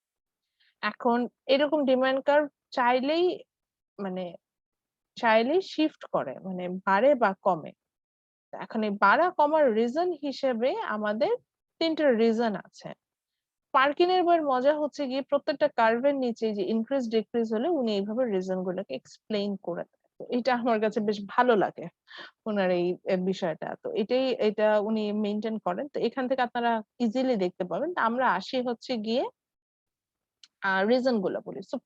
এখন এরকম ডিমান্ড কার্ভ চাইলেই মানে শিফট করে, মানে বাড়ে বা কমে। এখন এই বাড়া কমার রিজন হিসেবে আমাদের ৩ টা রিজন আছে। পার্কিনের বইয়ের মজা হচ্ছে গিয়ে প্রত্যেকটা কার্ভের নিচে যে ইনক্রিজ ডিক্রিজ হলে উনি এইভাবে রিজন গুলোকে এক্সপ্লেইন করে দেন। তো এটা আমার কাছে বেশ ভালো লাগে উনার এই বিষয়টা। তো এটা উনি মেইনটেইন করেন। তো এখান থেকে আপনারা ইজিলি দেখতে পাবেন। তো আমরা আসি হচ্ছে গিয়ে রিজন গুলা বলি। সো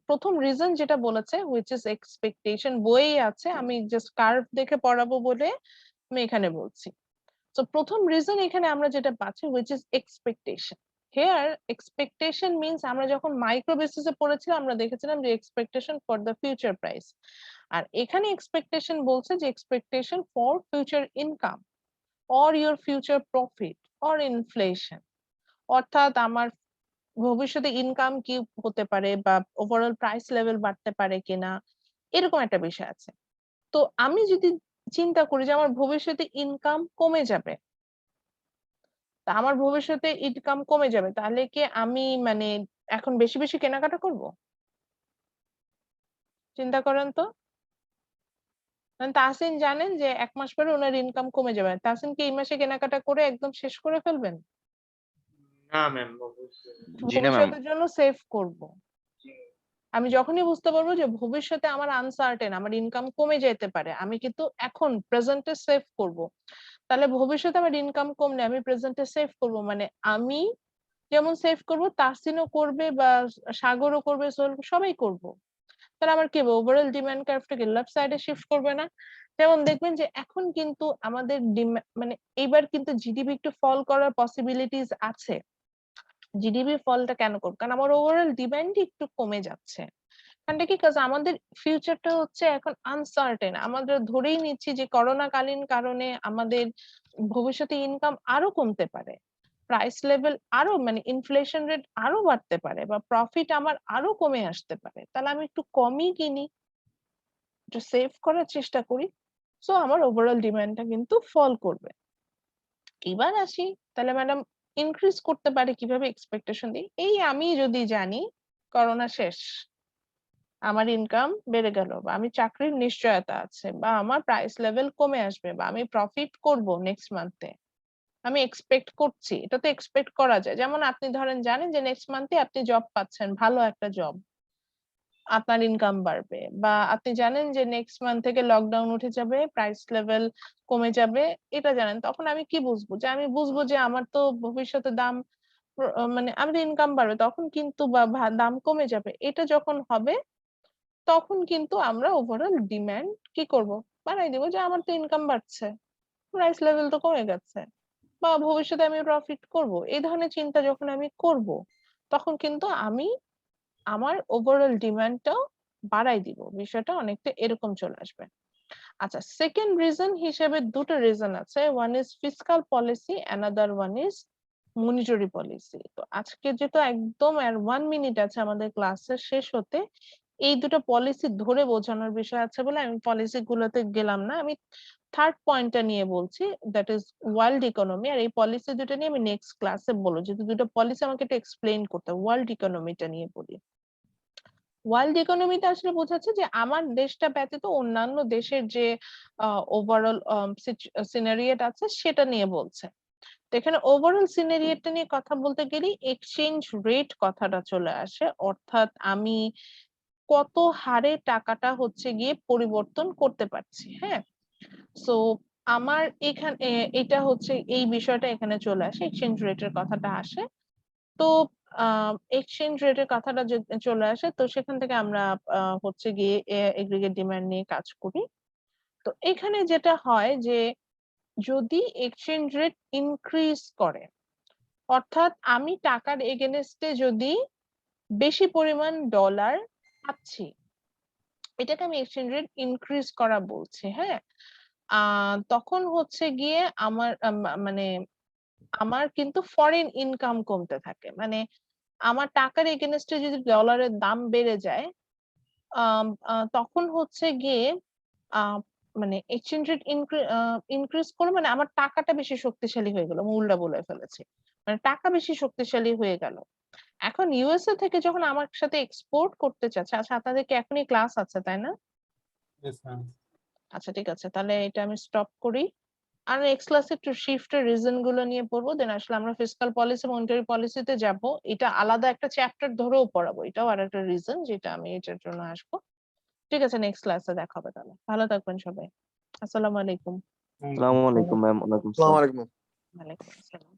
প্রথম রিজন যেটা বলেছে which is expectation, বইয়ে আছে, আমি জাস্ট কার্ভ দেখে পড়াবো বলে আমি এখানে বলছি। তো প্রথম রিজন এখানে আমরা যেটা পাচ্ছি which is expectation. Here expectation means আমরা যখন মাইক্রো বেসিসে পড়েছিলাম আমরা দেখেছিলাম যে expectation for the future price, আর এখানে expectation বলছে যে expectation for future income or your future profit or inflation, অর্থাৎ আমার ভবিষ্যতে ইনকাম কি হতে পারে বা ওভারঅল প্রাইস লেভেল বাড়তে পারে কিনা, এরকম একটা বিষয় আছে। তো আমি যদি চিন্তা করি যে আমার ভবিষ্যতে ইনকাম কমে যাবে, তা আমার ভবিষ্যতে ইনকাম কমে যাবে, তাহলে কি আমি মানে এখন বেশি বেশি কেনাকাটা করব? চিন্তা করেন তো। তাহসিন জানেন যে ১ মাস পরে ওনার ইনকাম কমে যাবে। তাহসিন কি এই মাসে কেনাকাটা করে একদম শেষ করে ফেলবেন? না ম্যাম, অবশ্যই না। জি না ম্যাম। ভবিষ্যতের জন্য সেভ করব। জি। আমি যখনই বুঝতে পারবো যে ভবিষ্যতে আমার আনসার্টেন, আমার ইনকাম কমে যেতে পারে, আমি কিন্তু এখন প্রেজেন্টে সেভ করব। তাহলে ভবিষ্যতে আমার ইনকাম কমলে আমি প্রেজেন্টে সেভ করব, মানে আমি যেমন সেভ করব তাহসিনও করবে বা সাগরও করবে, সোহেল সবাই করব। তাহলে আমার কি হবে, ওভারঅল ডিমান্ড কার্ভটাকে লেফট সাইডে শিফট করবে না? যেমন দেখবেন যে এখন কিন্তু আমাদের মানে এইবার কিন্তু জিডিপি একটু ফল করার পসিবিলিটিস আছে। জিডিপি ফলটা কেন করবে? কারণ আমার ওভারঅল ডিমান্ডই একটু কমে যাচ্ছে। কারণটা কি? কজ আমাদের ফিউচারটা হচ্ছে এখন আনসার্টেন। আমরা ধরেই নিচ্ছি যে করোনা কালীন কারণে আমাদের ভবিষ্যতে ইনকাম আরো কমতে পারে। প্রাইস লেভেল আরো মানে ইনফ্লেশন রেট আরো বাড়তে পারে বা প্রফিট আমার আরো কমে আসতে পারে। তাহলে আমি একটু কমই কিনি, একটু সেভ করার চেষ্টা করি। সো আমার ওভারঅল ডিমান্ডটা কিন্তু ফল করবে। এবার আসি, তাহলে ম্যাডাম ইনক্রিজ করতে পারে কিভাবে এক্সপেকটেশন দিয়ে? এই আমি যদি জানি করোনা শেষ, আমার ইনকাম বেড়ে গেল বা আমি চাকরির নিশ্চয়তা আছে বা আমার প্রাইস লেভেল কমে আসবে বা আমি প্রফিট করব নেক্সট মান্থে, আমি এক্সপেক্ট করছি। এটা তো এক্সপেক্ট করা যায়। যেমন আপনি ধরেন জানেন যে নেক্সট মান্থে আপনি জব পাচ্ছেন, ভালো একটা জব, আপনার ইনকাম বাড়বে, বা আপনি জানেন যে নেক্সট মান্থ থেকে লকডাউন উঠে যাবে, প্রাইস লেভেল কমে যাবে, এটা জানেন। তখন আমি কি বুঝবো? যে আমি বুঝবো যে আমার তো ভবিষ্যতে দাম মানে আমাদের ইনকাম বাড়বে, তখন কিন্তু বা দাম কমে যাবে। এটা যখন হবে তখন কিন্তু আমরা ওভারঅল ডিমান্ড কি করব? বাড়াই দিব, যে আমার তো ইনকাম বাড়ছে, প্রাইস লেভেল তো কমে গেছে, বা ভবিষ্যতে আমি প্রফিট করব। এই ধরনের চিন্তা যখন আমি করব, তখন কিন্তু আমি আমার ওভারঅল ডিমান্ডটাও বাড়াই দিব। বিষয়টা অনেকটা এরকম চলে আসবে। আচ্ছা, সেকেন্ড রিজন হিসেবে দুটো রিজন আছে। One is fiscal policy, another one is monetary policy. তো আজকে যেহেতু একদম আর 1 মিনিট আছে আমাদের ক্লাসের শেষ হতে, এই দুটো পলিসি ধরে বোঝানোর বিষয় আছে বলে আমি পলিসি গুলোতে গেলাম না। আমি থার্ড পয়েন্টটা নিয়ে বলছি, দ্যাট ইজ ওয়ার্ল্ড ইকোনমি। আর এই পলিসি দুটো নিয়ে আমি নেক্সট ক্লাসে বলবো, যেহেতু দুটো পলিসি আমাকে একটু এক্সপ্লেইন করতে হবে। ওয়ার্ল্ড ইকোনমিটা নিয়ে বলি। ওয়ার্ল্ড ইকোনমিতে আসলে বোঝাচ্ছে যে আমার দেশটা ব্যতীত অন্যান্য দেশের যে ওভারঅল সিনারিয়েট আছে সেটা নিয়ে বলছে। তো এখানে ওভারঅল সিনারিয়েটটা নিয়ে কথা বলতে গেলেই এক্সচেঞ্জ রেট কথাটা চলে আসে, অর্থাৎ আমি কত হারে টাকাটা হচ্ছে গিয়ে পরিবর্তন করতে পারছি। হ্যাঁ, সো আমার এখানে এটা হচ্ছে এই বিষয়টা এখানে চলে আসে, এক্সচেঞ্জ রেটের কথাটা আসে। তো এক্সচেঞ্জ রেটের কথাটা চলে আসে, তো সেখান থেকে আমরা হচ্ছে গিয়ে এগ্রিগেট ডিমান্ড নিয়ে কাজ করি। তো এখানে যেটা হয় যে যদি এক্সচেঞ্জ রেট ইনক্রিজ করে, অর্থাৎ আমি টাকার এগেনস্টে যদি বেশি পরিমাণ ডলার পাচ্ছি, এটাকে আমি এক্সচেঞ্জ রেট ইনক্রিজ করা বলছি। হ্যাঁ, তখন হচ্ছে গিয়ে আমার মানে আমার কিন্তু ফরেন ইনকাম কমতে থাকে। মানে আমার টাকার এগেনস্টে যদি ডলারের দাম বেড়ে যায়, তখন হচ্ছে গিয়ে আহ মানে এক্সচেঞ্জ রেট ইনক্রিজ করে, মানে আমার টাকাটা বেশি শক্তিশালী হয়ে গেল, মূলটা বলে ফেলেছি, মানে টাকা বেশি শক্তিশালী হয়ে গেল। এখন ইউএসএ থেকে যখন আমার সাথে এক্সপোর্ট করতে চাচ্ছে, আচ্ছা আপনাদের কি এখনই ক্লাস আছে তাই না? Yes, ma'am. আচ্ছা ঠিক আছে, তাহলে এটা আমি স্টপ করি। আর নেক্সট ক্লাসে একটু শিফটের রিজন গুলো নিয়ে পড়বো, দেন আসলে আমরা ফিসকাল পলিসি মনিটারি পলিসিতে যাব। এটা আলাদা একটা চ্যাপ্টার ধরেও পড়াবো, এটাও আর একটা রিজন যেটা আমি এটার জন্য আসবো। ঠিক আছে, নেক্সট ক্লাসে দেখা হবে তাহলে। ভালো থাকবেন সবাই। আসসালামু আলাইকুম। Thank you. আসসালামু আলাইকুম ম্যাম। ওয়ালাইকুম আসসালামু আসসালাম। আলাইকুম। ওয়ালাইকুম আসসালাম।